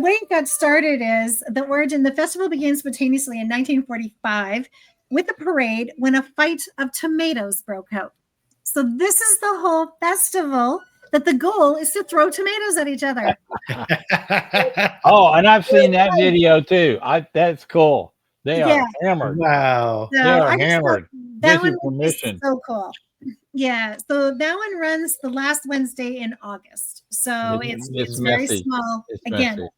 [SPEAKER 5] way it got started is the origin. The festival began spontaneously in 1945 with a parade when a fight of tomatoes broke out. So this is the whole festival, that the goal is to throw tomatoes at each other.
[SPEAKER 1] Oh, and I've seen that video too. That's cool. They are
[SPEAKER 5] Yeah.
[SPEAKER 1] hammered.
[SPEAKER 3] Wow.
[SPEAKER 5] So
[SPEAKER 1] They are
[SPEAKER 5] I just thought
[SPEAKER 1] hammered.
[SPEAKER 5] that
[SPEAKER 1] This is
[SPEAKER 5] one is
[SPEAKER 1] permission.
[SPEAKER 5] so cool. Yeah, so that one runs the last Wednesday in August. So it's very
[SPEAKER 1] messy.
[SPEAKER 5] small.
[SPEAKER 1] It's
[SPEAKER 5] Again,
[SPEAKER 1] messy.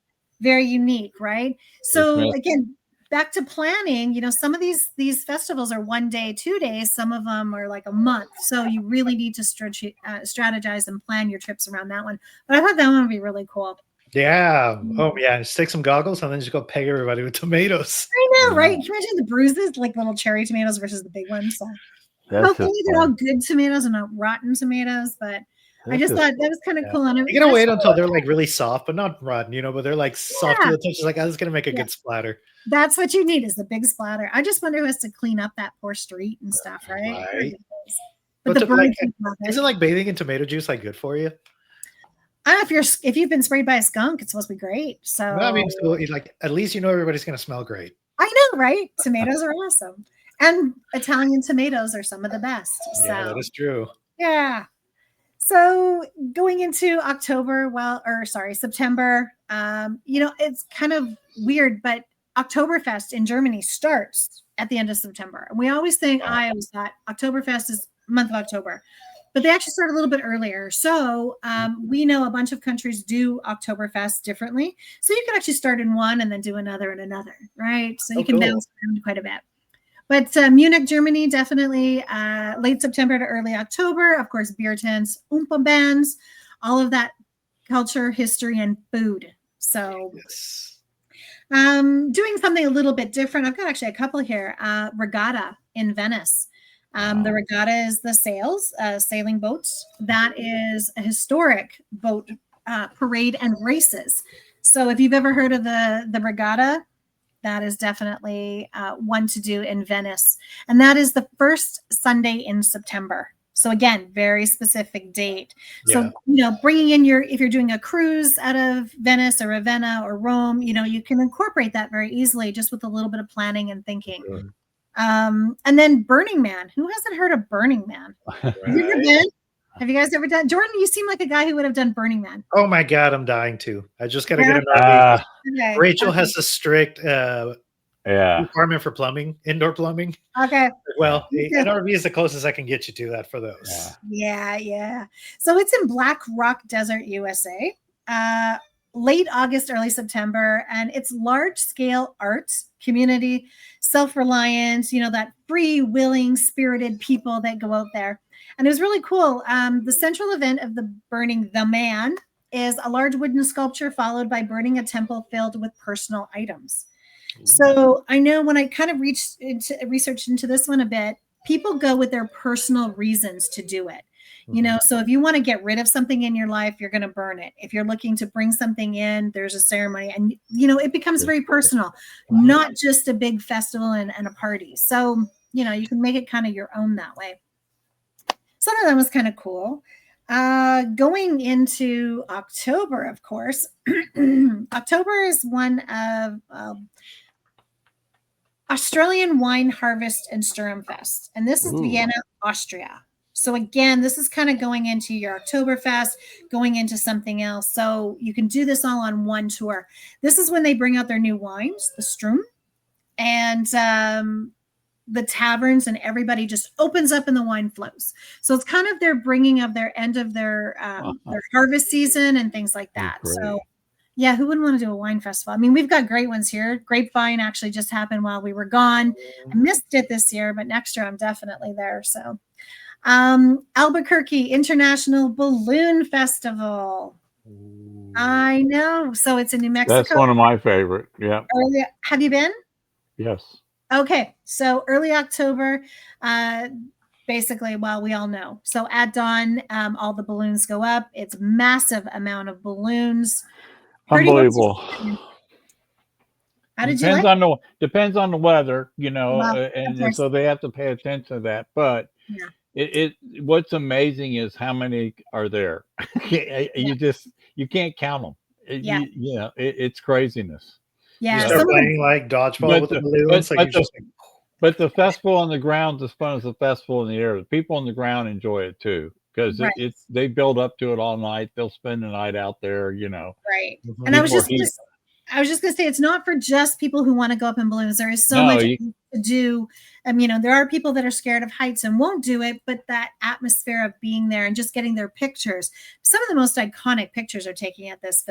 [SPEAKER 5] very unique, right? So
[SPEAKER 1] messy.
[SPEAKER 5] again, back to planning, you know, some of these festivals are 1 day, 2 days, some of them are like a month. So you really need to strategize and plan your trips around that one. But I thought that one would be really cool.
[SPEAKER 3] Yeah. Oh, yeah. Stick some goggles and then just go peg everybody with tomatoes.
[SPEAKER 5] I know, right? Can you imagine the bruises, like little cherry tomatoes versus the big ones? So hopefully they're all good tomatoes and not rotten tomatoes, but I just thought that was kind of cool. And
[SPEAKER 3] You gotta wait until they're like really soft, but not rotten, you know, but they're like soft to the touch. It's like, oh, this is gonna make a good splatter.
[SPEAKER 5] That's what you need, is the big splatter. I just wonder who has to clean up that poor street and stuff, right?
[SPEAKER 3] Right.
[SPEAKER 5] But the birds
[SPEAKER 3] isn't like bathing in tomato juice like good for you?
[SPEAKER 5] I don't know if you've been sprayed by a skunk, it's supposed to be great. So
[SPEAKER 3] Well, I mean, so like at least you know everybody's gonna smell great.
[SPEAKER 5] I know, right? Tomatoes are awesome. And Italian tomatoes are some of the best.
[SPEAKER 3] Yeah, that is true.
[SPEAKER 5] Yeah. So going into September, you know, it's kind of weird, but Oktoberfest in Germany starts at the end of September. And we always think, I always thought Oktoberfest is month of October, but they actually start a little bit earlier. So we know a bunch of countries do Oktoberfest differently. So you can actually start in one and then do another and another, right? So you can bounce around quite a bit. But Munich, Germany, definitely late September to early October. Of course, beer tents, Oompa bands, all of that culture, history, and food. So doing something a little bit different. I've got actually a couple here. Regatta in Venice. The regatta is the sailing boats. That is a historic boat parade and races. So if you've ever heard of the regatta, that is definitely one to do in Venice. And that is the first Sunday in September. So again, very specific date. Yeah. So, you know, bringing in if you're doing a cruise out of Venice or Ravenna or Rome, you know, you can incorporate that very easily just with a little bit of planning and thinking. Sure. And then Burning Man. Who hasn't heard of Burning Man? Have you guys ever done? Jordan, you seem like a guy who would have done Burning Man.
[SPEAKER 3] Oh my God, I'm dying to. I just got to get an RV. Okay. Rachel has a strict requirement for plumbing, indoor plumbing.
[SPEAKER 5] Okay.
[SPEAKER 3] Well, an RV is the closest I can get you to that for those.
[SPEAKER 5] Yeah. So it's in Black Rock Desert, USA. Late August, early September, and it's large-scale art, community, self-reliance, you know, that free, willing, spirited people that go out there. And it was really cool. The central event of the Burning the Man is a large wooden sculpture followed by burning a temple filled with personal items. Ooh. So I know when I kind of researched into this one a bit, people go with their personal reasons to do it. You know, so if you want to get rid of something in your life, you're going to burn it. If you're looking to bring something in, there's a ceremony, and, you know, it becomes very personal, not just a big festival and a party. So, you know, you can make it kind of your own that way. So that was kind of cool. Going into October, of course, October is one of Australian Wine Harvest and Sturmfest, and this is Vienna, Austria. So again, this is kind of going into your Oktoberfest, going into something else. So you can do this all on one tour. This is when they bring out their new wines, the Sturm. and the taverns and everybody just opens up and the wine flows. So it's kind of their bringing of their end of their harvest season and things like that. So yeah, who wouldn't want to do a wine festival? I mean, we've got great ones here. Grapevine actually just happened while we were gone. I missed it this year, but next year I'm definitely there. So Albuquerque International Balloon Festival. I know. So it's in New Mexico.
[SPEAKER 1] That's one of my favorite. Yeah.
[SPEAKER 5] Have you been?
[SPEAKER 1] Yes.
[SPEAKER 5] Okay. So early October, basically, well, we all know. So at dawn, all the balloons go up. It's a massive amount of balloons.
[SPEAKER 1] Unbelievable.
[SPEAKER 5] How did you like?
[SPEAKER 1] Depends on the weather, you know,
[SPEAKER 5] Well,
[SPEAKER 1] and so they have to pay attention to that. But what's amazing is how many are there. You can't count them. It's craziness.
[SPEAKER 3] Yeah, you start playing like dodgeball with the balloons.
[SPEAKER 1] But the festival on the ground is as fun as the festival in the air. The people on the ground enjoy it too, because they build up to it all night. They'll spend the night out there, you know.
[SPEAKER 5] Right. And I was just going to say, it's not for just people who want to go up in balloons. There is so much to do. You know, there are people that are scared of heights and won't do it, but that atmosphere of being there and just getting their pictures. Some of the most iconic pictures are taking at this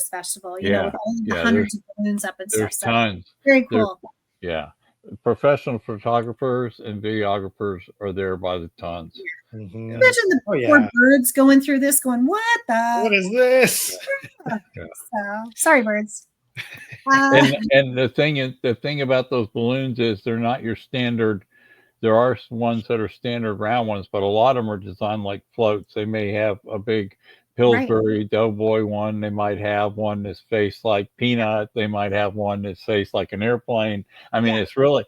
[SPEAKER 5] festival, you know, with all the hundreds of balloons up and stuff.
[SPEAKER 1] There's tons.
[SPEAKER 5] Very cool.
[SPEAKER 1] Professional photographers and videographers are there by the tons.
[SPEAKER 5] Imagine the poor birds going through this, going, "What
[SPEAKER 3] is this?"
[SPEAKER 5] So, sorry, birds.
[SPEAKER 1] And the thing about those balloons is they're not your standard. There are ones that are standard round ones, but a lot of them are designed like floats. They may have a big Pillsbury Doughboy one. They might have one that's faced like peanut. They might have one that's faced like an airplane. I mean, it's really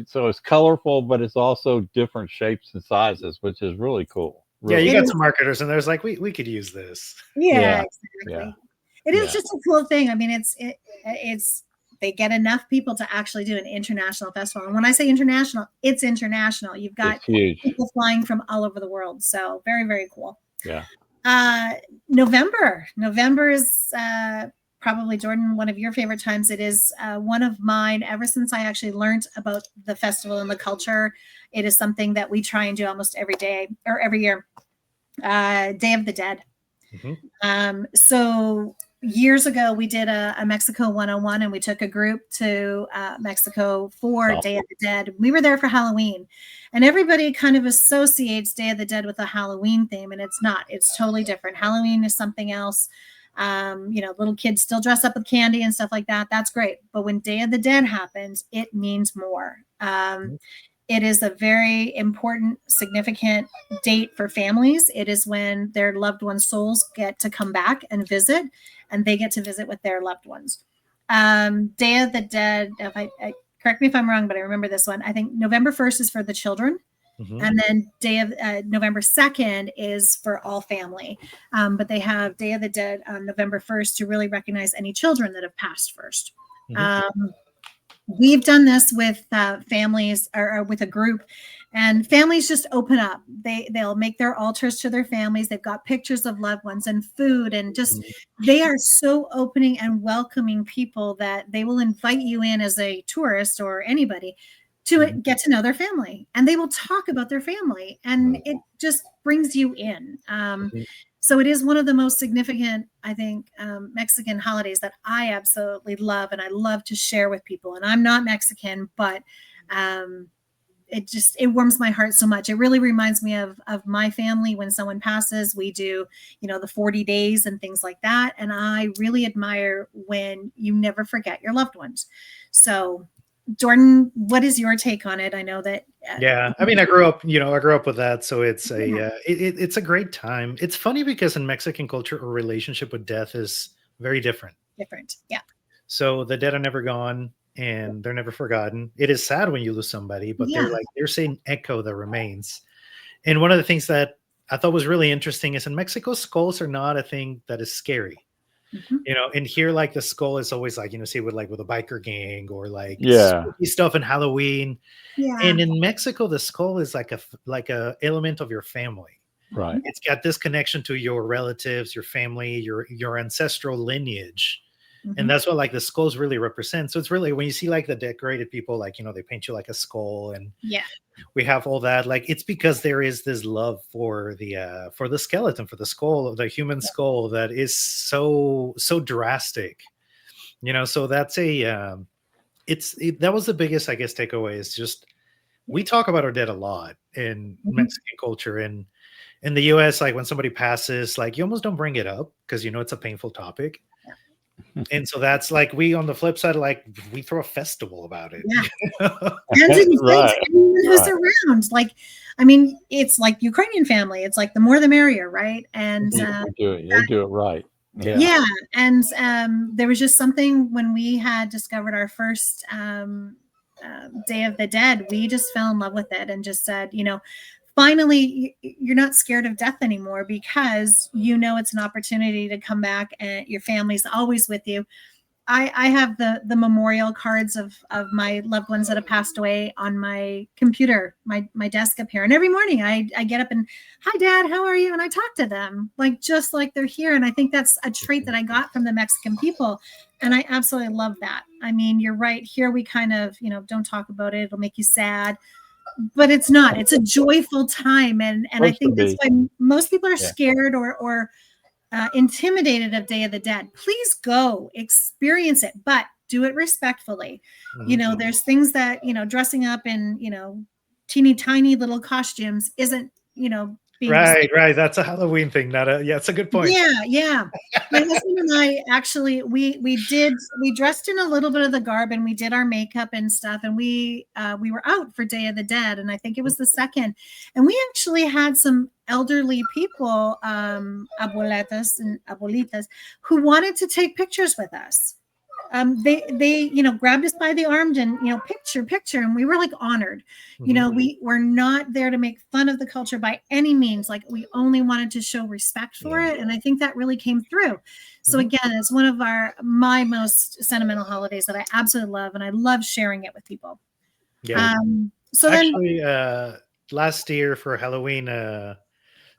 [SPEAKER 1] so it's colorful, but it's also different shapes and sizes, which is really cool.
[SPEAKER 3] Really. Yeah, you got some marketers, and there's like, we could use this.
[SPEAKER 5] Yeah, exactly. It is just a cool thing. I mean, it's they get enough people to actually do an international festival. And when I say international, it's international. You've got people flying from all over the world. So very, very cool.
[SPEAKER 1] Yeah.
[SPEAKER 5] November is probably, Jordan, one of your favorite times. It is one of mine ever since I actually learned about the festival and the culture. It is something that we try and do almost every day or every year. Day of the Dead. So years ago, we did a Mexico 101, and we took a group to Mexico for Day of the Dead. We were there for Halloween, and everybody kind of associates Day of the Dead with a Halloween theme, and it's not. It's totally different. Halloween is something else. You know, little kids still dress up with candy and stuff like that. That's great. But when Day of the Dead happens, it means more. It is a very important, significant date for families. It is when their loved ones' souls get to come back and visit, and they get to visit with their loved ones. Day of the Dead, correct me if I'm wrong, but I remember this one. I think November 1st is for the children. And then November 2nd is for all family. But they have Day of the Dead on November 1st to really recognize any children that have passed first. We've done this with families or with a group, and families just open up. They'll make their altars to their families. They've got pictures of loved ones and food, and just they are so opening and welcoming people that they will invite you in as a tourist or anybody to get to know their family, and they will talk about their family, and it just brings you in. So it is one of the most significant, I think, Mexican holidays that I absolutely love, and I love to share with people. And I'm not Mexican, but it warms my heart so much. It really reminds me of my family. When someone passes, we do, the 40 days and things like that. And I really admire when you never forget your loved ones. So Jordan, what is your take on it? I know that.
[SPEAKER 3] Yeah, I mean, I grew up with that, so it's it's a great time. It's funny because in Mexican culture, a relationship with death is very different.
[SPEAKER 5] Yeah.
[SPEAKER 3] So the dead are never gone, and they're never forgotten. It is sad when you lose somebody, but they're saying echo the remains. And one of the things that I thought was really interesting is in Mexico, skulls are not a thing that is scary. And here, like, the skull is always like, see with a biker gang or spooky stuff in Halloween.
[SPEAKER 5] Yeah.
[SPEAKER 3] And in Mexico, the skull is like a element of your family.
[SPEAKER 1] Right.
[SPEAKER 3] It's got this connection to your relatives, your family, your ancestral lineage. And that's what like the skulls really represent. So it's really when you see like the decorated people, like, they paint you like a skull, and
[SPEAKER 5] Yeah.
[SPEAKER 3] we have all that. Like it's because there is this love for the skeleton, for the skull, the human skull, that is so drastic. So that's that was the biggest, I guess, takeaway, is just we talk about our dead a lot in Mexican culture, and in the US, like when somebody passes, like you almost don't bring it up because it's a painful topic. And so that's like we, on the flip side, like we throw a festival about it.
[SPEAKER 5] Yeah. And to
[SPEAKER 1] Right.
[SPEAKER 5] anyone who's around, like, I mean, it's like Ukrainian family. It's like the more the merrier, right? And
[SPEAKER 1] They do it right.
[SPEAKER 5] yeah. And there was just something when we had discovered our first Day of the Dead, we just fell in love with it and just said, finally, you're not scared of death anymore, because it's an opportunity to come back and your family's always with you. I have the memorial cards of my loved ones that have passed away on my computer, my desk up here. And every morning I get up and, hi, Dad, how are you? And I talk to them just like they're here. And I think that's a trait that I got from the Mexican people. And I absolutely love that. I mean, you're right. Here we kind of, don't talk about it. It'll make you sad. But it's not. It's a joyful time. And I think that's why most people are scared or intimidated of Day of the Dead. Please go experience it, but do it respectfully. There's things that, dressing up in, teeny tiny little costumes isn't, being
[SPEAKER 3] right. That's a Halloween thing, not a, it's a good point.
[SPEAKER 5] Yeah. My husband and I actually, we dressed in a little bit of the garb, and we did our makeup and stuff. And we were out for Day of the Dead, and I think it was the second. And we actually had some elderly people, abueletas and abuelitas, who wanted to take pictures with us. They grabbed us by the arm and picture, and we were like honored. We were not there to make fun of the culture by any means. Like, we only wanted to show respect for it, and I think that really came through. So again, it's one of my most sentimental holidays that I absolutely love, and I love sharing it with people. So actually,
[SPEAKER 3] last year for Halloween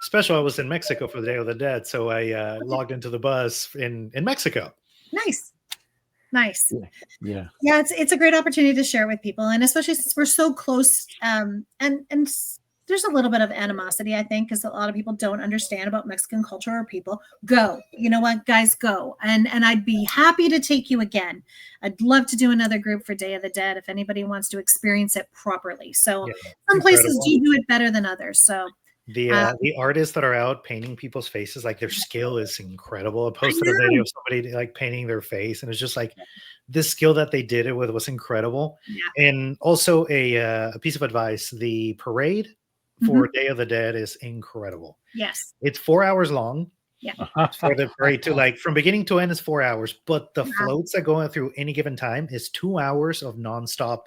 [SPEAKER 3] special, I was in Mexico for the Day of the Dead, so I logged into the buzz in Mexico.
[SPEAKER 5] Nice.
[SPEAKER 1] Yeah.
[SPEAKER 5] It's a great opportunity to share with people, and especially since we're so close. And there's a little bit of animosity, I think, because a lot of people don't understand about Mexican culture or people. Go, you know what, guys, go, and I'd be happy to take you again. I'd love to do another group for Day of the Dead if anybody wants to experience it properly. So some places do it better than others. So.
[SPEAKER 3] The artists that are out painting people's faces, like their skill is incredible. I posted a video of somebody like painting their face, and it's just like the skill that they did it with was incredible. And also a piece of advice: the parade for Day of the Dead is incredible.
[SPEAKER 5] Yes,
[SPEAKER 3] it's 4 hours long. For the parade to, like, from beginning to end is 4 hours, but the floats that go through any given time is 2 hours of nonstop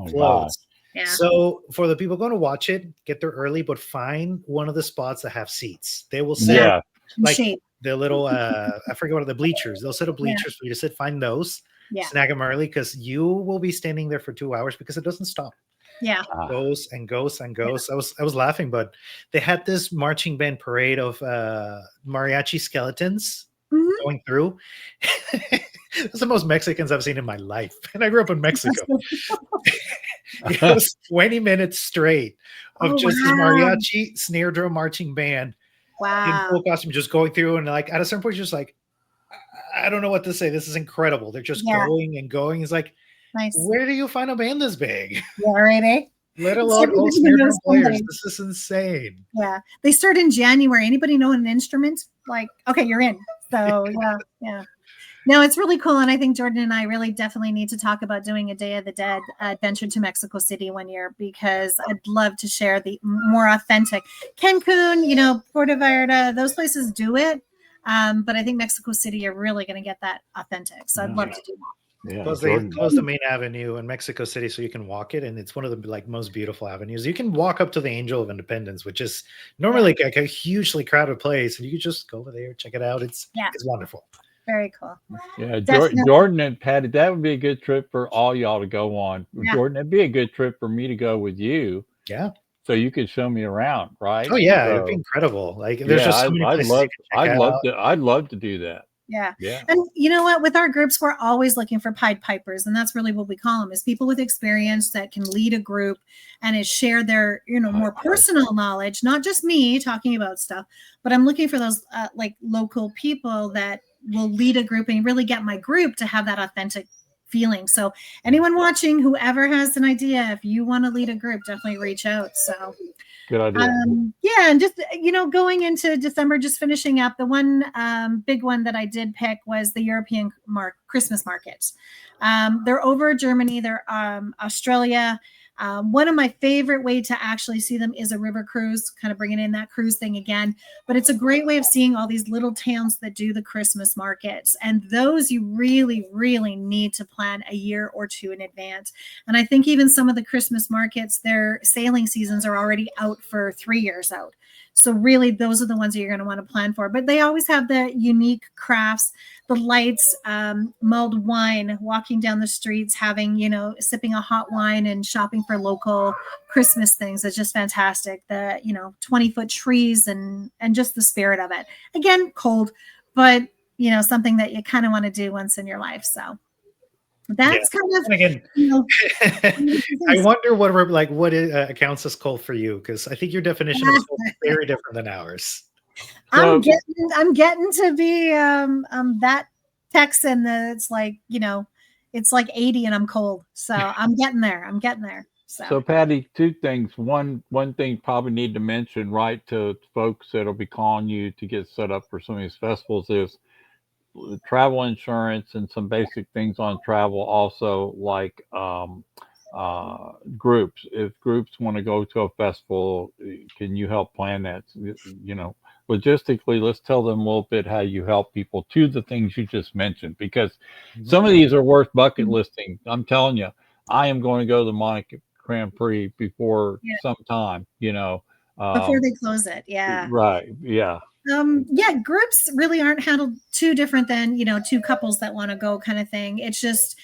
[SPEAKER 3] floats. So for the people going to watch it, get there early, but find one of the spots that have seats. They will set like the little I forget what are the bleachers. They'll set up bleachers for you to sit. Find those. Snag them early, because you will be standing there for 2 hours because it doesn't stop. Goes and goes and goes. I was laughing, but they had this marching band parade of mariachi skeletons going through. It's the most Mexicans I've seen in my life, and I grew up in Mexico. It was 20 minutes straight of just this mariachi snare drum marching band in full costume, just going through, and like at a certain point, you're just like, I don't know what to say. This is incredible. They're just going and going. It's like, where do you find a band this big? Let alone all snare drum players. This is insane.
[SPEAKER 5] They start in January. Anybody know an instrument? Like, okay, you're in. So No, it's really cool. And I think Jordan and I really definitely need to talk about doing a Day of the Dead adventure to Mexico City one year, because I'd love to share the more authentic Cancun, Puerto Vallarta, those places do it. But I think Mexico City, you're really going to get that authentic. So I'd love to do that.
[SPEAKER 3] Plus they close the main avenue in Mexico City so you can walk it, and it's one of the most beautiful avenues. You can walk up to the Angel of Independence, which is normally like a hugely crowded place, and you can just go over there, check it out. It's wonderful.
[SPEAKER 5] Very cool.
[SPEAKER 1] Yeah, Jordan and Pattie, that would be a good trip for all y'all to go on. Jordan, that'd be a good trip for me to go with you. So you could show me around, right?
[SPEAKER 3] Oh yeah, it'd be incredible. Like there's just so many places
[SPEAKER 1] I'd love to do that.
[SPEAKER 5] Yeah.
[SPEAKER 1] Yeah.
[SPEAKER 5] And you know what? With our groups, we're always looking for Pied Pipers. And that's really what we call them, is people with experience that can lead a group and is share their, more personal knowledge, not just me talking about stuff, but I'm looking for those like local people that will lead a group and really get my group to have that authentic feeling. So anyone watching, whoever has an idea, if you want to lead a group, definitely reach out. So
[SPEAKER 1] Good idea.
[SPEAKER 5] yeah, and just going into December, just finishing up, the one big one that I did pick was the European Christmas markets. They're over Germany, they're Australia. One of my favorite way to actually see them is a river cruise, kind of bringing in that cruise thing again. But it's a great way of seeing all these little towns that do the Christmas markets. And those you really, really need to plan a year or two in advance. And I think even some of the Christmas markets, their sailing seasons are already out for 3 years out. So really, those are the ones that you're going to want to plan for. But they always have the unique crafts, the lights, mulled wine, walking down the streets, having, sipping a hot wine and shopping for local Christmas things. It's just fantastic. The, 20-foot trees and just the spirit of it. Again, cold, but, something that you kind of want to do once in your life. So that's kind of,
[SPEAKER 3] and again, I wonder what accounts as cold for you, because I think your definition of cold is very different than ours.
[SPEAKER 5] I'm getting to be that Texan that it's like, it's like 80 and I'm cold. So I'm getting there.
[SPEAKER 1] So Pattie, two things. One thing probably need to mention, right, to folks that'll be calling you to get set up for some of these festivals is travel insurance and some basic things on travel, also like groups. If groups want to go to a festival, can you help plan that? Logistically, let's tell them a little bit how you help people to the things you just mentioned, because some of these are worth bucket listing. I'm telling you, I am going to go to the Monaco Grand Prix before some time,
[SPEAKER 5] before they close it. Yeah.
[SPEAKER 1] Right. Yeah.
[SPEAKER 5] Groups really aren't handled too different than, two couples that want to go kind of thing. It's just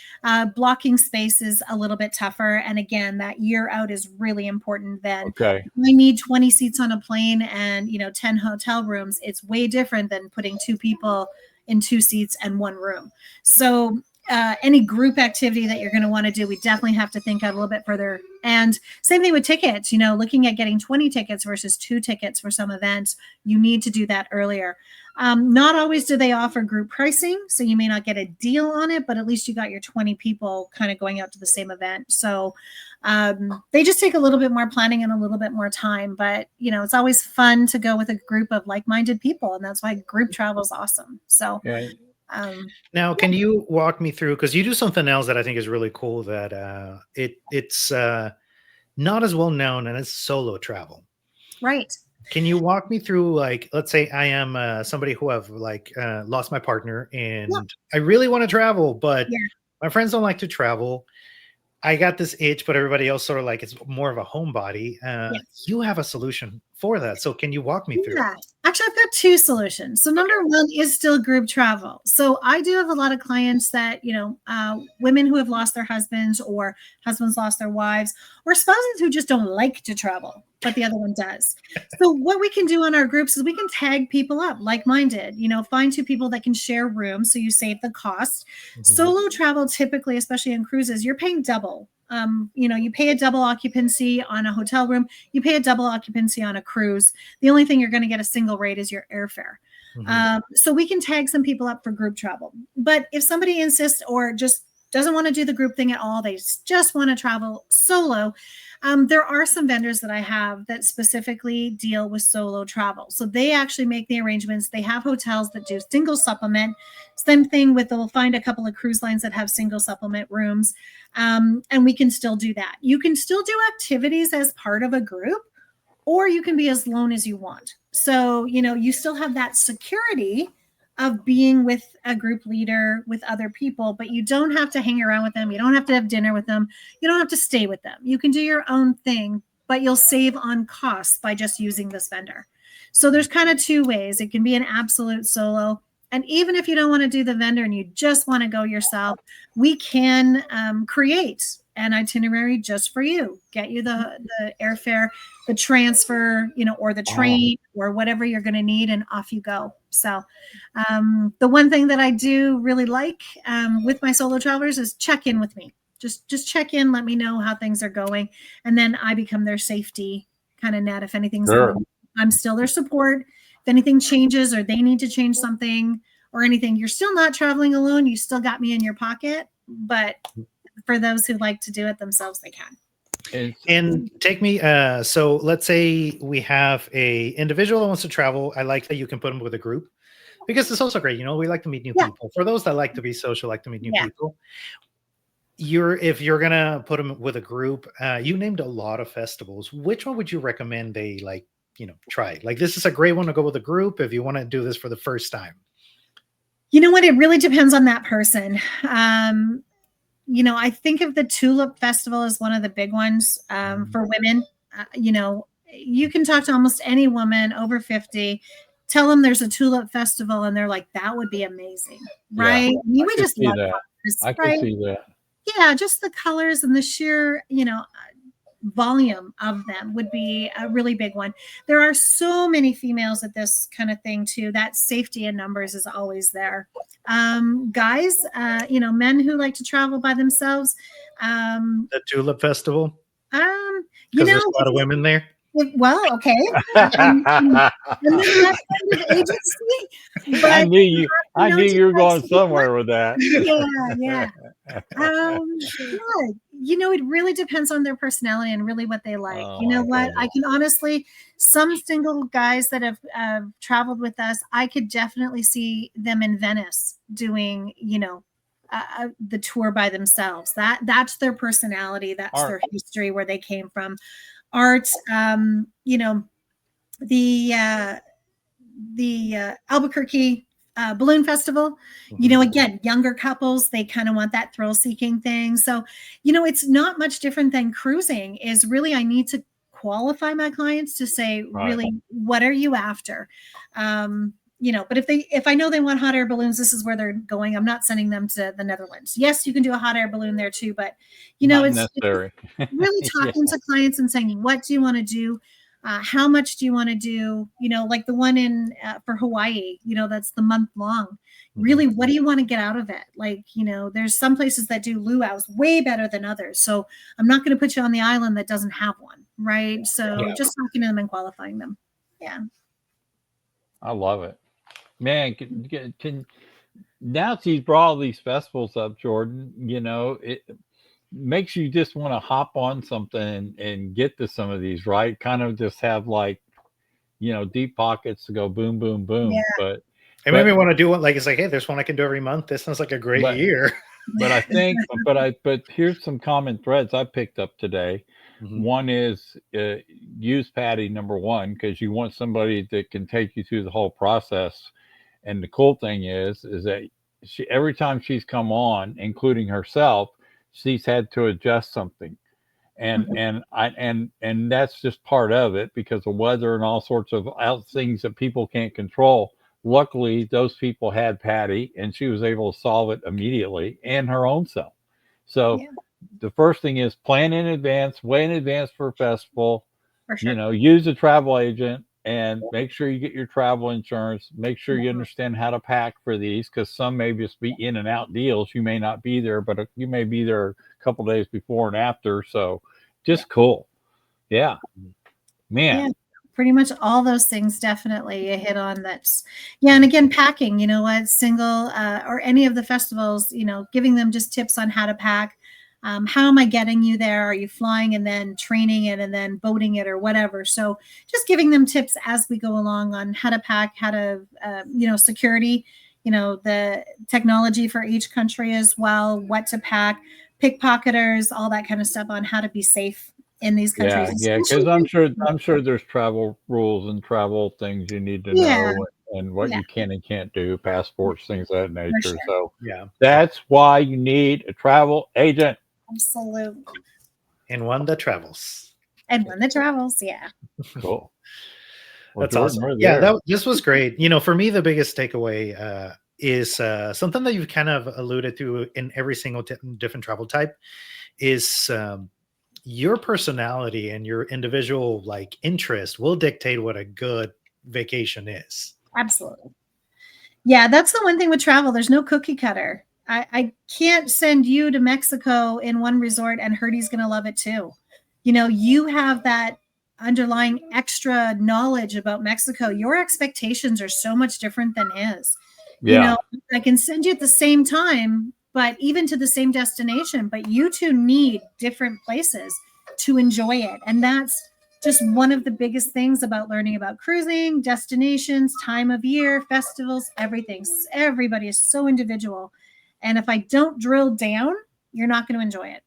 [SPEAKER 5] blocking space is a little bit tougher. And again, that year out is really important. Then
[SPEAKER 1] okay.
[SPEAKER 5] I need 20 seats on a plane and, 10 hotel rooms. It's way different than putting 2 people in 2 seats and 1 room. So any group activity that you're going to want to do, we definitely have to think out a little bit further. And same thing with tickets, looking at getting 20 tickets versus 2 tickets for some events, you need to do that earlier. Not always do they offer group pricing, so you may not get a deal on it, but at least you got your 20 people kind of going out to the same event. So they just take a little bit more planning and a little bit more time, but it's always fun to go with a group of like-minded people, and that's why group travel is awesome. So
[SPEAKER 3] now, can you walk me through, because you do something else that I think is really cool, that it's not as well known, and it's solo travel.
[SPEAKER 5] Right.
[SPEAKER 3] Can you walk me through, like, let's say I am somebody who have lost my partner, and I really want to travel, but my friends don't like to travel. I got this itch, but everybody else sort of it's more of a homebody. You have a solution for that. So can you walk me through?
[SPEAKER 5] Yeah, actually, I've got 2 solutions. So number one is still group travel. So I do have a lot of clients that, women who have lost their husbands, or husbands lost their wives, or spouses who just don't like to travel, but the other one does. So what we can do on our groups is we can tag people up, like-minded, find 2 people that can share rooms, so you save the cost. Solo travel, typically, especially on cruises, you're paying double. You pay a double occupancy on a hotel room, you pay a double occupancy on a cruise. The only thing you're going to get a single rate is your airfare. So we can tag some people up for group travel. But if somebody insists or just doesn't want to do the group thing at all, they just want to travel solo, there are some vendors that I have that specifically deal with solo travel. So they actually make the arrangements. They have hotels that do single supplement. Same thing with, they'll find a couple of cruise lines that have single supplement rooms. And we can still do that. You can still do activities as part of a group, or you can be as lone as you want. So, you still have that security of being with a group leader with other people, but you don't have to hang around with them. You don't have to have dinner with them. You don't have to stay with them. You can do your own thing, but you'll save on costs by just using this vendor. So there's kind of 2 ways. It can be an absolute solo. And even if you don't want to do the vendor and you just want to go yourself, we can create an itinerary just for you, get you the airfare, the transfer, or the train or whatever you're going to need, and off you go. So the one thing that I do really like with my solo travelers is check in with me. Just check in, let me know how things are going, and then I become their safety kind of net. If anything's wrong, I'm still their support. If anything changes or they need to change something or anything, you're still not traveling alone. You still got me in your pocket. But for those who like to do it themselves, they can.
[SPEAKER 3] And take me, so let's say we have a individual that wants to travel. I like that you can put them with a group, because it's also great. We like to meet new people. For those that like to be social, like to meet new people. If you're gonna put them with a group, you named a lot of festivals. Which one would you recommend they try? Like, this is a great one to go with a group if you want to do this for the first time.
[SPEAKER 5] You know what? It really depends on that person. I think of the Tulip Festival as one of the big ones for women. You can talk to almost any woman over 50, tell them there's a Tulip Festival, and they're like, that would be amazing, right?
[SPEAKER 1] Yeah,
[SPEAKER 5] we just love
[SPEAKER 1] that. I can see that.
[SPEAKER 5] Yeah, just the colors and the sheer, volume of them would be a really big one. There are so many females at this kind of thing too. That safety in numbers is always there. Guys, men who like to travel by themselves.
[SPEAKER 3] The Tulip Festival.
[SPEAKER 5] There's
[SPEAKER 3] a lot of women there.
[SPEAKER 5] Well, okay. And then that kind of agency. But
[SPEAKER 1] I knew you were going somewhere with that.
[SPEAKER 5] Yeah. It really depends on their personality and really what they like. I can honestly, some single guys that have traveled with us, I could definitely see them in Venice doing, the tour by themselves. That's their personality. That's their history, where they came from. Art, the Albuquerque Balloon Festival, again, younger couples, they kind of want that thrill seeking thing. So, it's not much different than cruising. Is really, I need to qualify my clients to say, really, what are you after? But if I know they want hot air balloons, this is where they're going. I'm not sending them to the Netherlands. Yes, you can do a hot air balloon there too, but it's necessary. Really talking to clients and saying, what do you want to do? How much do you want to do? Like the one in for Hawaii, that's the month long. Really, what do you want to get out of it? Like, there's some places that do luau's way better than others. So I'm not going to put you on the island that doesn't have one, right? So just talking to them and qualifying them. Yeah.
[SPEAKER 1] I love it. Man, can now she's brought all these festivals up, Jordan, it makes you just want to hop on something and get to some of these, right? Kind of just have deep pockets to go boom, boom, boom.
[SPEAKER 5] Yeah.
[SPEAKER 1] But
[SPEAKER 3] it made me want to do one. Like, it's like, hey, there's one I can do every month. This sounds like a great year.
[SPEAKER 1] But I think, but here's some common threads I picked up today. One is use Pattie, number one, because you want somebody that can take you through the whole process. And the cool thing is that every time she's come on, including herself, she's had to adjust something, and that's just part of it, because of weather and all sorts of things that people can't control. Luckily, those people had Pattie, and she was able to solve it immediately, and her own self. So the first thing is plan in advance, way in advance for a festival.
[SPEAKER 5] For sure.
[SPEAKER 1] Use a travel agent. And make sure you get your travel insurance. Make sure you understand how to pack for these, because some may just be in and out deals. You may not be there, but you may be there a couple days before and after. So just cool. Yeah. Man.
[SPEAKER 5] Yeah, pretty much all those things definitely you hit on. That's, and again, packing, single or any of the festivals, giving them just tips on how to pack. How am I getting you there? Are you flying and then training it and then boating it or whatever? So just giving them tips as we go along on how to pack, how to, security, the technology for each country as well, what to pack, pickpocketers, all that kind of stuff on how to be safe in these countries.
[SPEAKER 1] Yeah, because I'm sure there's travel rules and travel things you need to know, and what you can and can't do, passports, things of that nature.
[SPEAKER 5] Sure.
[SPEAKER 1] So that's why you need a travel agent.
[SPEAKER 5] Absolutely.
[SPEAKER 3] And one that travels.
[SPEAKER 5] Yeah.
[SPEAKER 1] Cool.
[SPEAKER 3] That's awesome. Yeah, this was great. For me, the biggest takeaway is something that you've kind of alluded to in every single different travel type is your personality and your individual like interest will dictate what a good vacation is.
[SPEAKER 5] Absolutely. Yeah, that's the one thing with travel. There's no cookie cutter. I can't send you to Mexico in one resort and Herdy's going to love it too. You know, you have that underlying extra knowledge about Mexico. Your expectations are so much different than his. You
[SPEAKER 1] Yeah.
[SPEAKER 5] know, I can send you at the same time, but even to the same destination, but you two need different places to enjoy it. And that's just one of the biggest things about learning about cruising, destinations, time of year, festivals, everything. Everybody is so individual. And if I don't drill down, you're not going to enjoy it.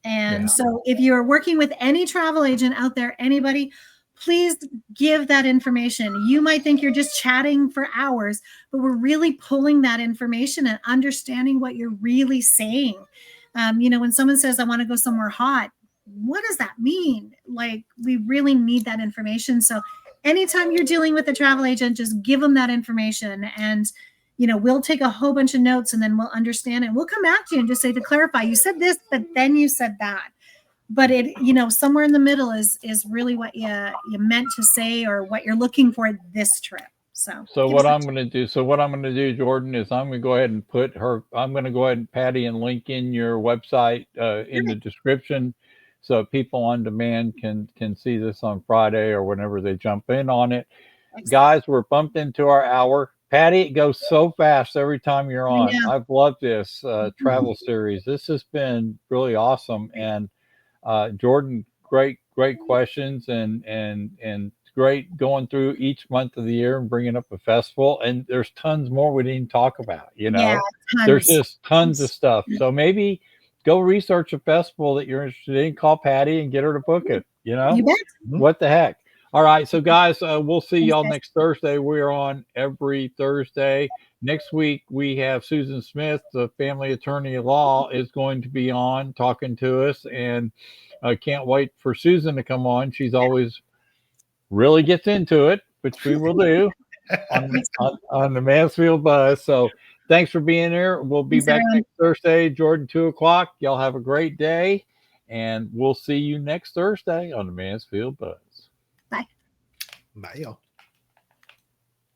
[SPEAKER 5] And so if you're working with any travel agent out there, anybody, please give that information. You might think you're just chatting for hours, but we're really pulling that information and understanding what you're really saying. You know, when someone says, I want to go somewhere hot, what does that mean? Like, we really need that information. So anytime you're dealing with a travel agent, just give them that information. And, you know, we'll take a whole bunch of notes and then we'll understand it. We'll come back to you and just say, to clarify, you said this, but then you said that. But it, you know, somewhere in the middle is really what you meant to say or what you're looking for this trip. So
[SPEAKER 1] what I'm going to do, Jordan, is I'm going to go ahead and I'm going to go ahead and Pattie and link in your website in the description, so people on demand can see this on Friday or whenever they jump in on it. Exactly. Guys, we're bumped into our hour. Pattie, it goes so fast every time you're on. I've loved this travel series. This has been really awesome. And Jordan, great questions and great going through each month of the year and bringing up a festival. And there's tons more we didn't talk about, you know. There's just tons of stuff. So maybe go research a festival that you're interested in, call Pattie and get her to book it, you know. What the heck. All right, so guys, we'll see y'all next Thursday. We're on every Thursday. Next week, we have Susan Smith, the family attorney at law, is going to be on talking to us. And I can't wait for Susan to come on. She's always really gets into it, which we will do on the Mansfield Buzz. So thanks for being here. We'll be back next Thursday, Jordan, 2:00. Y'all have a great day. And we'll see you next Thursday on the Mansfield Buzz.
[SPEAKER 5] Bye.
[SPEAKER 3] Bye, y'all.